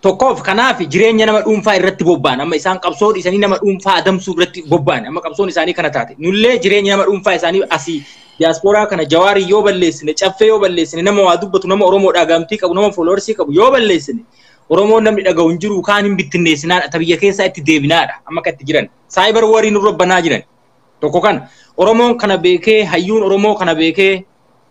tokkoof kanaaf jireenya nama dhuunfaa irratti bobba'an amma isaan qabsoon isaanii nama dhuunfaa adamsuu irratti bobba'an amma qabsoon isaanii kana taate nullee jireenya nama dhuunfaa isaanii asii diasporaa kana Jawaarii yoo balleessine caffee yoo balleessine nama waa dubbatu nama Oromoodhaa gamtii qabu nama foloorsii qabu yoo balleessine Oromoon namni dhaga'u hin jiru kaan hin bittinneessinaan ta biyya keessaa itti deebinaadha amma kan itti jiran saayibar warii nurra banaa jiran tokko kan Oromoon kana beekee hayyuun Oromoo kana beekee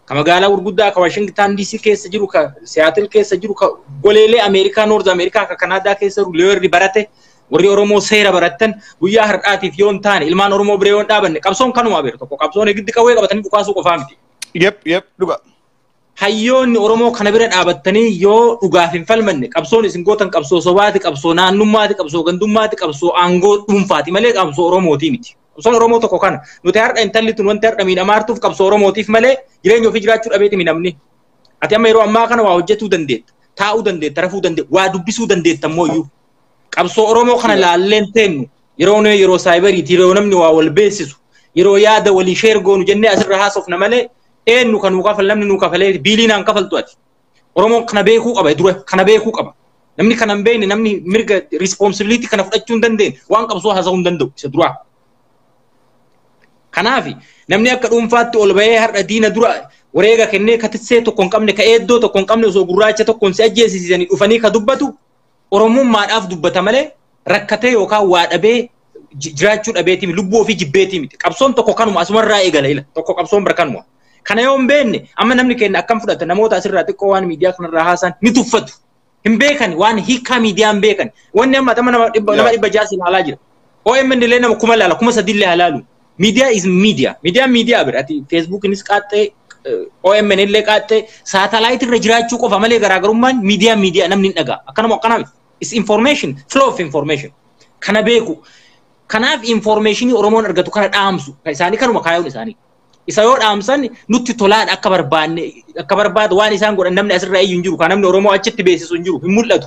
kamagala gurguddaa ka Washington DC keessa jiru ka Seattle keessa jiru ka goleelee Ameerikaa North America ka Canada keessa jiru leerri barate warri Oromoo seera baratan guyyaa har'aatiif yoon taane ilmaan Oromoo biree yoon dhaabanne qabsoon kanuma beeru tokko qabsoon giddi qawwee qabatanii dhukaasuu qofaa miti yep dhuga hayyoonni Oromoo kana bira dhaabattanii yoo dhugaaf hin falmanne qabsoon isin gootan qabsoo sobaati qabsoo naannummaati qabsoo gandummaati qabsoo aangoo dhuunfaati malee qabsoo Oromootii miti. Qabsoon Oromoo tokko kana nuti har'a intalli tun wanti har'a miidhamaartuuf qabsoo Oromootiif malee jireenya ofii jiraachuu dhabeeti miidhamni. Ati amma yeroo ammaa kana waa hojjetuu dandeetta, taa'uu dandeetta, rafuu dandeetta, waa dubbisuu dandeetta ammoo iyyuu. Qabsoo Oromoo kana laalleen teennu yeroo saayibariiti yeroo namni waa wal beeksisu yeroo yaada walii sheer goonu jennee asirra haasofna malee eenyu kan nuu kafal namni nuu kafalee biiliinaan kafaltu ati. Oromoon kana beekuu qaba dura kana beekuu qaba. Namni kana hin beekne namni mirga responsibility kana fudhachuu hin dandeenye waan qabsoo haasa'uu hin danda'u isa duraa. Kanaaf namni akka dhuunfaatti ol bahee har'a diina dura wareega kennee katissee tokko hin qabne ka eeddoo tokko hin qabne osoo gurraacha tokkoon si ajjeesisanii dhufanii ka dubbatu Oromummaadhaaf dubbata malee rakkatee yookaan waa dhabee jiraachuu dhabeeti lubbuu ofii jibbeeti miti. Qabsoon tokko kanuma asumarraa eegala ila tokko qabsoon barkanuma. Kana yoo hin beekne amma namni keenya akkam fudhata namoota asirraa xiqqoo waan miidiyaa kanarraa haasan ni tuffatu. Hin beekan waan hiikaa miidiyaa hin beekan. Wanni amma nama dhibba jaasi ilaalaa jira. OMN illee nama 2,000 illee halaalu. Media is media. Media birati Facebookinis qaaxxee OMN illee qaaxxee saatalaayit irra jiraachuu qofa malee garaagarummaan media namni hin dhagaa. Akkanuma is information, flow of information. Kana beeku. Kanaaf information Oromoon argatu kana dhaamsu. Isaanii kanuma kaayoon isaanii. Isa yoo dhaamsan nutti tolaan akka barbaadu waan isaan godhan namni asirraa iyyuu hin jiru. Kan namni Oromoo achitti beeksisu hin jiru. Hin mul'atu.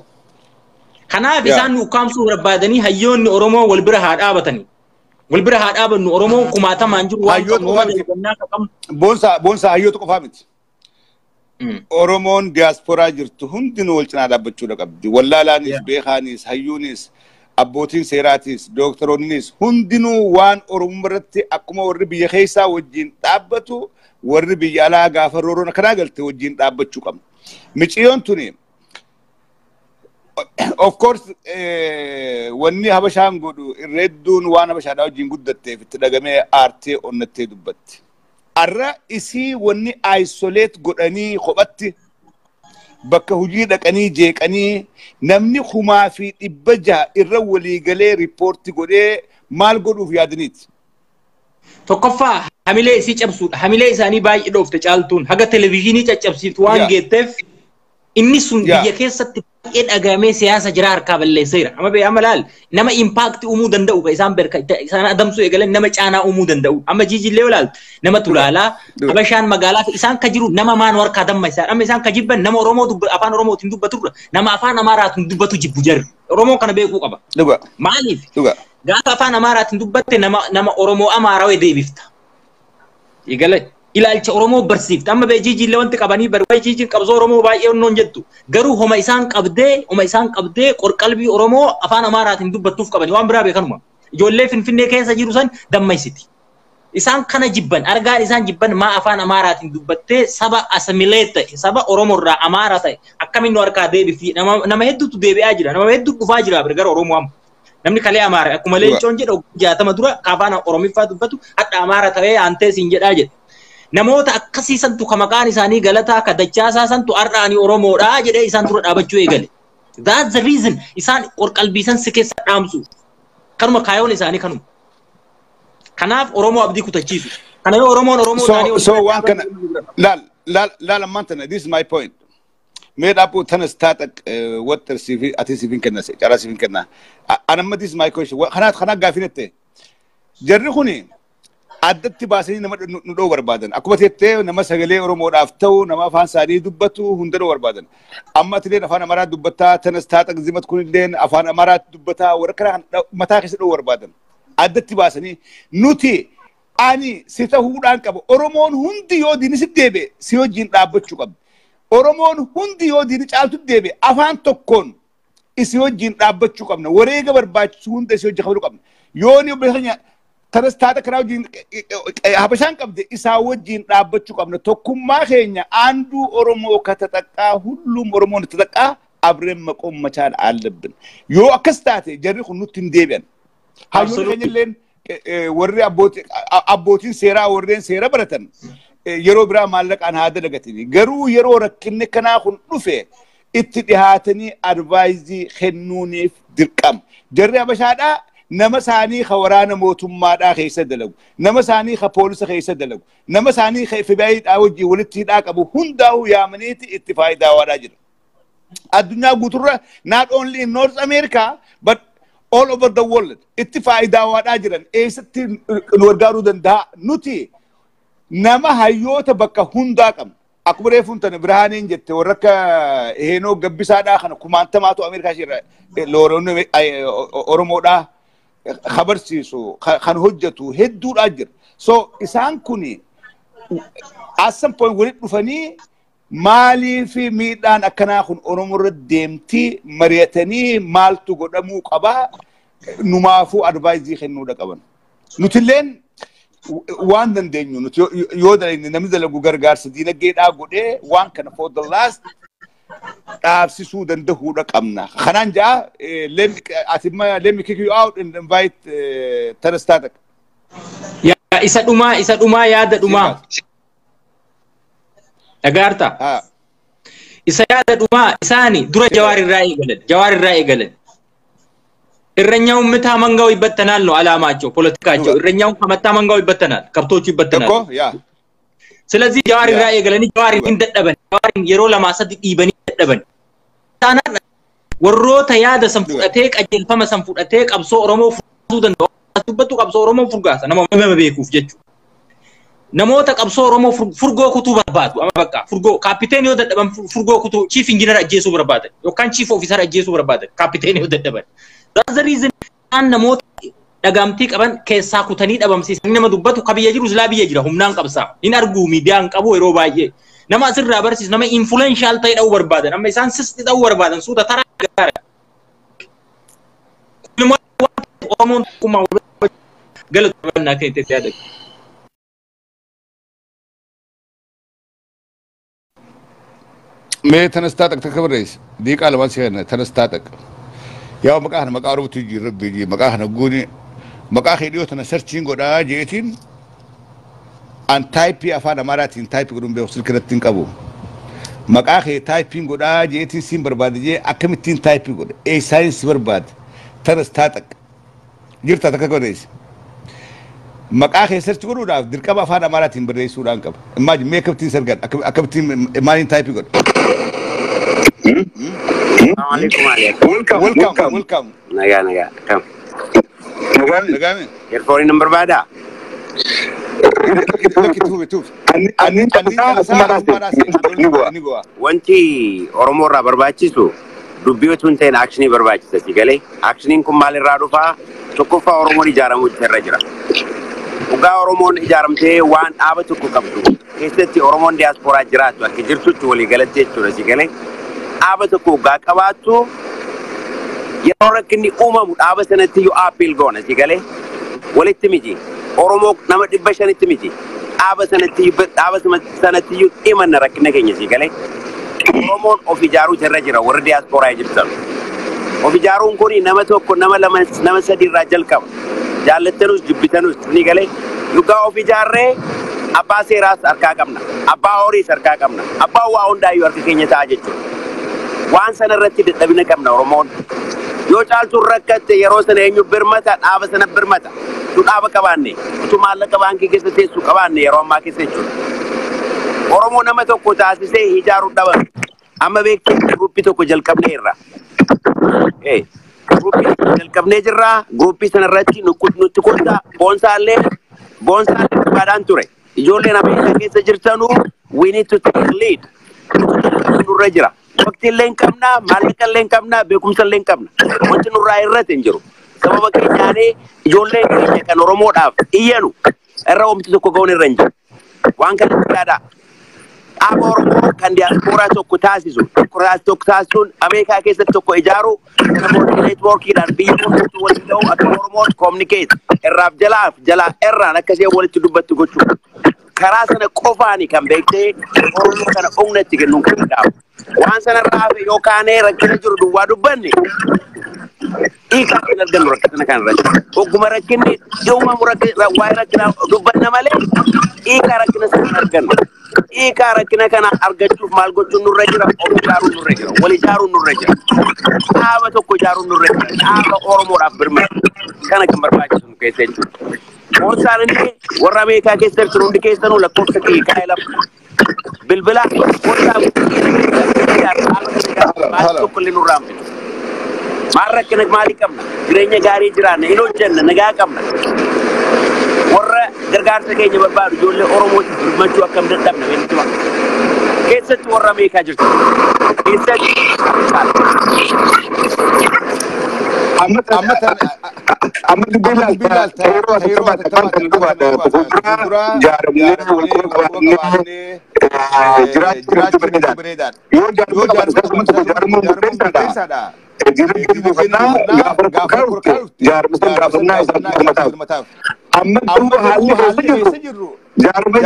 Kanaaf isaan nu ukkaamsuu barbaadanii hayyoonni Oromoo wal bira haa dhaabatanii. Wal bira haa dhaabannu Oromoon kumaatamaan jiru waan boonsa hayyoota qofaa miti. Oromoon diasporaa jirtu hundinuu wal cinaa dhaabbachuudha qabdi. Wallaalaanis, beekaanis, hayyuunis, abbootiin seeraatis, dooktaroonnis hundinuu waan Oromoo irratti akkuma warri biyya keessaa wajjin dhaabbatu warri biyya alaa gaafa rooroon kanaa galte wajjin dhaabbachuu qabna. Micciyoon tuni of course wanni habashaan godhu irreedduun waan habashaadhaa wajjin guddatteef itti dhagamee aartee onnattee dubbatti. Arra isii wanni isolate godhanii kophatti bakka hojii dhaqanii jeeqanii namni 1,600 irra walii galee riippoorti godhee maal godhuuf yaadaniiti. Tokkoffaa hamilee isii cabsuudha. Hamilee isaanii baay'ee dhoofte caaltuun haga televezyiinii caccabsiiftu waan geetteef inni sun biyya keessatti baay'ee dhagamee siyaasa jira harkaa balleesseera. Amma bee amma laal nama impact uumuu danda'u ka isaan adamsuu eegalan nama caanaa uumuu danda'u. Amma jiijillee olaaltu nama tulaalaa habashaan magaalaa isaan ka jiru nama maan warkaa damma isaan amma isaan ka jibban nama Oromoo afaan Oromootiin dubbatu nama afaan Amaaraatiin dubbatu jibbu jarri. Oromoo kana beekuu qaba. Maaliif? Gaafa afaan Amaaraatiin dubbatte nama Oromoo Amaarawee deebifta. Eegalee ilaalcha Oromoo barsiifta. Amma bee jiijillee wanti qabanii jiijin qabsoo Oromoo baay'ee onnoon jettu. Garuu homa isaan qabdee qorqalbii Oromoo afaan Amaaraatiin dubbattuuf qabanii waan biraa beekanuma. Ijoollee Finfinnee keessa jiru san dammaysiti. Isaan kana jibban argaan isaan jibban maa afaan Amaaraatiin dubbattee saba asimileet ta'e saba Oromoo irraa Amaaraa ta'e akkamiin nu harkaa deebifti nama hedduutu deebi'aa jira nama hedduu dhufaa jira gara Oromoo amma. Namni kalee Amaaraa akkuma leencoon jedhu 60 dura afaan Oromiffaa dubbatu hadda Amaaraa ta'ee aantee siin jedhaa jedhe. Namoota akkasii santu ka maqaan isaanii galataa ka dachaasaa santu har'aanii Oromoodhaa jedhee isaan dura dhaabachuu eegale. That's the reason isaan qorqalbiisan si keessa dhaamsu. Kanuma kaayoon isaanii kanuma. Kanaaf Oromoo abdii kutachiisu. Kana yoo Oromoo taanii so waan kana laal ammaantana this is my point. Mee dhaabuu tanas taataq wattar siifi ati siifin kenna cara siifin kenna. Anamma this is my question. Kanaa gaafinette. Jarri kuni addatti baasanii nama nu dhoo barbaadan. Akkuma teettee nama sagalee Oromoodhaaf ta'u nama afaan isaanii dubbatu hunda dhoo barbaadan. Amma atileen afaan Amaaraa dubbataa tanas taataq zimat kunilleen afaan Amaaraatti dubbataa warra kana mataa keessa dhoo barbaadan. Addatti baasanii nuti ani si ta'uudhaan qaba. Oromoon hundi yoo diini si deebe si wajjin dhaabbachuu qabdi. Oromoon hundi yoo diini caaltu deebe afaan tokkoon isi wajjin dhaabbachuu qabna. Wareega barbaachisu hunda isi wajjin qabachuu qabna. Yoo ni obboleessa tanas taata karaa wajjin habashaan qabde isaa wajjin dhaabbachuu qabna. Tokkummaa keenya aanduu Oromoo ka taxaqqaa hullum Oromoon taxaqqaa abreen maqoon machaan aallabin. Yoo akkas taate jarri kun nutti hin deebi'an. Hayyoonni keenyalleen warri abbootiin seeraa warreen seera baratan yeroo biraa maallaqaan haa dalagatanii garuu yeroo rakkinni kanaa kun dhufe itti dhihaatanii advaayizii kennuuniif dirqama. Jarri habashaadhaa nama isaanii ka waraana mootummaadhaa keessa dalagu nama isaanii ka poolisa keessa dalagu nama isaanii ka FBI'dhaa wajjin walitti hidhaa qabu hundaa'uu yaamaniiti itti faayidaa waadhaa jira addunyaa guuturra not only in North America but all over the world itti faayidaa waadhaa jiran eessatti nu gargaaruu danda'a nuti nama hayyoota bakka hundaa qabna akkuma reefuun tana Birhaaniin jette warra akka Heenoo Gabbisaadhaa kana kumaantamaatu Ameerikaa ishee looroonni Oromoodhaa khabarsiisu kan hojjetu hedduudhaa jira so isaan kuni at some point walitti dhufanii maalii fi miidhaan akkanaa kun Oromoorra deemtii mari'atanii maaltu godhamuu qabaa numaafuu advaayizii kennuudha qaban nutilleen waan dandeenyu nuti yoo dalayne namni dalagu gargaarsa diinagdeedhaa godhee waan kana for the last dhaabsisuu dandahuudha qabna kanaan jaa let me kick you out and invite Tanastatak isa dhumaa yaada dhumaa dhagaarta isa yaada dhumaa isaani dura Jawaar irraa eegalan irrኛው ምታ መንጋው ይበተናል ነው አላማቸው ፖለቲካቸው irrኛው ከመታ መንጋው ይበተናል ከብቶቹ ይበተናል እኮ ያ ስለዚህ ጃዋር ራይ ገለኒ ጃዋር እንደደበን ጃዋር የሮ ለማሰድ ዲበኒ እንደደበን ታና ወሮ ተያደ ሰንፉደቴ ቀጀልፈመ ሰንፉደቴ ቀብሶ ኦሮሞ ፉዱ ደንዶ አቱበቱ ቀብሶ ኦሮሞ ፉርጋሳ ነሞ መበቤኩፍ ጀቹ ነሞተ ቀብሶ ኦሮሞ ፉርጎ ኩቱ በርባቱ አመበቃ ፉርጎ ካፒቴን ይወደደበን ፉርጎ ኩቱ ቺፍ ኢንጂነር አጄሱ በርባተ ዮካን ቺፍ ኦፊሰር አጄሱ በርባተ ካፒቴን ይወደደበን that's the reason an namot dagamti qaban keessa kutani dhabamsiisani nama dubbatu kabiyya jiru islaabiya jira humnaan qabsa in argu miidiyaan qabu yeroo baay'ee nama asirraa barsiis nama influential ta'e dha'uu barbaadan amma isaan sisti dha'uu barbaadan suuta taraa gaara Oromoon kuma galatu banna kan itti yaada mee Tanastatak takabrees diiqa lamaan seenna Tanastatak يا مكان مكارو تيجي ربي جي مكان نقولي مكان يوتنا سيرشين قدا جيتين ان تايبي افانا مراتين تايبي قدوم بيوصل كرتين كابو مكان تايبين قدا جيتين سين برباد جي اكمتين تايبي قدا اي ساينس برباد Tanastatak جرتا تكاكوريس مكان سيرش قدو دا دركبا افانا مراتين بريسو دانكب imagine ميكبتين سرقات اكبتين مالين تايبي قدا welcome naga come nagame your phone number bada wanti Oromo irraa barbaachisu dubbii tun ta'in action barbaachisa sigale actionin kun maal irraa dhufa tokkoffaa Oromoon ijaaramu irra jira ugaa Oromoon ijaaramtee waan dhaaba tokko qabdu keessatti Oromoon diaspora jiraatu akka jirtutti walii galatti jechuudha sigale dhaaba tokko ugaa qabaattu yeroo rakkinni uumamu dhaaba sanatti yoo appeal goona sigale walitti miti Oromoo nama 500 miti dhaaba sanatti yoo imanna rakkina keenya sigale Oromoon of ijaaruu irra jira warra diaspora jirtan of ijaaruun kun nama tokko nama lama nama sadi irraa jalqaba jaallatanus jibbitanus ni gale yugaa of ijaarree abbaa seeraas harkaa qabna abbaa horiis harkaa qabna abbaa waa hundaayyuu harka keenya ta'a jechuudha waan sana irratti dadhabina qabna Oromoon yoo caaltu rakkatte yeroo sana eenyu birmata dhaaba sana birmata tu dhaaba qabaanne tu maallaqa baankii keessa teessu qabaanne yeroo ammaa keessa jechuudha Oromoo nama tokko taasisee ijaaruu dhaban amma beekte gruppii tokko jalqabnee irra gruppii jalqabnee jirra gruppii sana irratti nutti kutta boonsaallee baadhaan ture ijoolleen Ameerikaa keessa jirtanu we need to take lead nurra jira waqtii illee qabna maallaqa illee qabna beekumsa illee qabna wanti nurraa irratti hin jiru sababa keenyaanii ijoolleen keenya kan Oromoodhaaf iyyanu irra omti tokko ga'uun irra hin jiru waan kanatti yaada dhaaba Oromoo kan diaspora tokko taasisu tokko taasisuun Ameerikaa keessatti tokko ijaaru namoonni neetwoorkiidhaan biyya hundatti waliin ga'u akka Oromoon communicate irraaf jalaa irraan akkasii walitti dubbatti gochuu karaa sana qofaani kan beektee Oromoo kana humnatti kennuun kan danda'amu waan sana raafe yookaan rakkina jiru duwwaa dubbanne hiikaan argannu rakkina kan irratti ogguma rakkinni uumamu waa'ee rakkina dubbanna malee hiikaa rakkina sana argannu إيكا ركنا كان أرجعوف مال قلت نور رجلا أو جارو نور رجلا ولا جارو نور رجلا أبا تكو جارو نور رجلا أبا أورمو رابرما كان كم برباج سون كيسين وصارني ورامي كا كيسر ترون دكيسنو لكوف سكي كايلا بالبلا وصار ما كل نور رام مرة كنا مالي كمنا جريني غاري جرانا إنو جنة نجا كمنا ورا درجات سكيني برباد جول أورمو برمجوا كم دتنا من توا كيسة ورا ميكا جرت كيسة أمد بيلا تيرو تكمل تلقوا بكرة جارمني وكوكباني جراج بريدان يو جارمو بيسادا جريج بنا غافر كارو جارمستان غافرنا متاف أمد هو حالي سجرو جارمي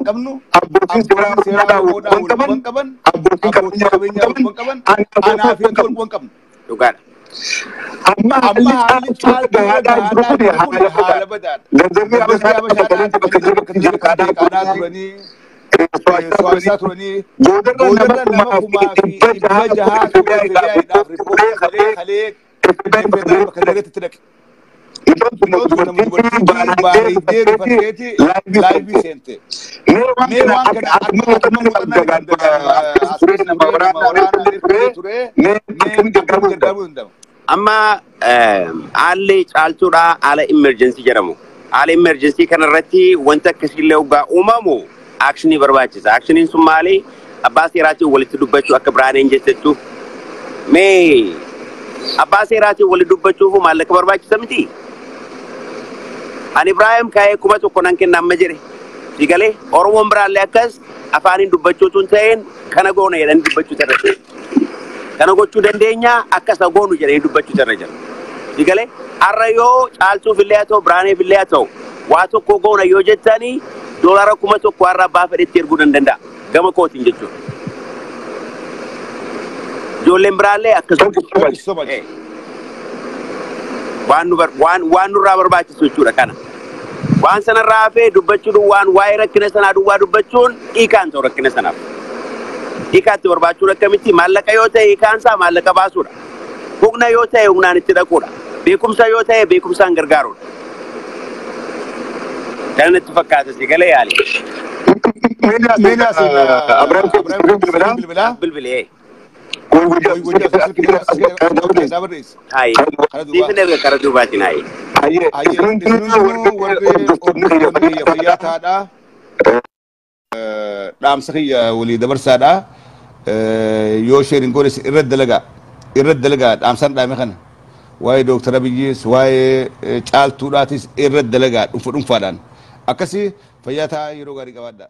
كمنو أبوكين سيرا وانكبن أبوكين كبنيا وانكبن أنا في كل وانكبن تقال أما حالي هذا بروحي حالة بدأ لازمي أبغى كذا تراني سوالات تراني جودنا ما في جهات خليك كذا تترك أما على على على emergency جرمو على emergency كان رتي وانت كسر له وجا أمامه actionي برباچس actionي سومالي أباسي راتي ولد دبچو أكبرانين جتتو مي أباسي راتي ولد دبچو فو مالك برباچس سمتي أنا إبراهيم كاي كوما تكونن كنا مجري سيقالي أروم براليكاس أفانين دبچو تونتين كنا قونا يدن دبچو ترسي كنا قوچو دندينيا أكاسا قونو جري دبچو ترجل سيقالي أرأيو چالتو فيلياتو براني فيلياتو واتو كوغونا يوجتاني دولار كوما تكوارا بافر تيرغو دندندا كما كوتين جتو جولم برالي أكاسا وان رابر باچ سوچورا كانا وان سن رافه دبچو وان واير كنه سنا دوا دبچون ايكان تور كنه سنا ايكان تور باچورا كمتي مالك يوته ايكان سا مالك باسورا بوغنا يوته يغنا نتدا كودا بيكم سا يوته بيكم سا غرغارو كان تفكات سيغله يالي مينا ابراهيم بالبلا هاي دي فنر كردو باتين هاي دام سخي ولي دبر سادا يو شيرين كولس irrad dalaga amsan dame kana way doctor abiyis way chal tudaatis irrad dalaga dum fadaan akasi fayata yiro gari gabada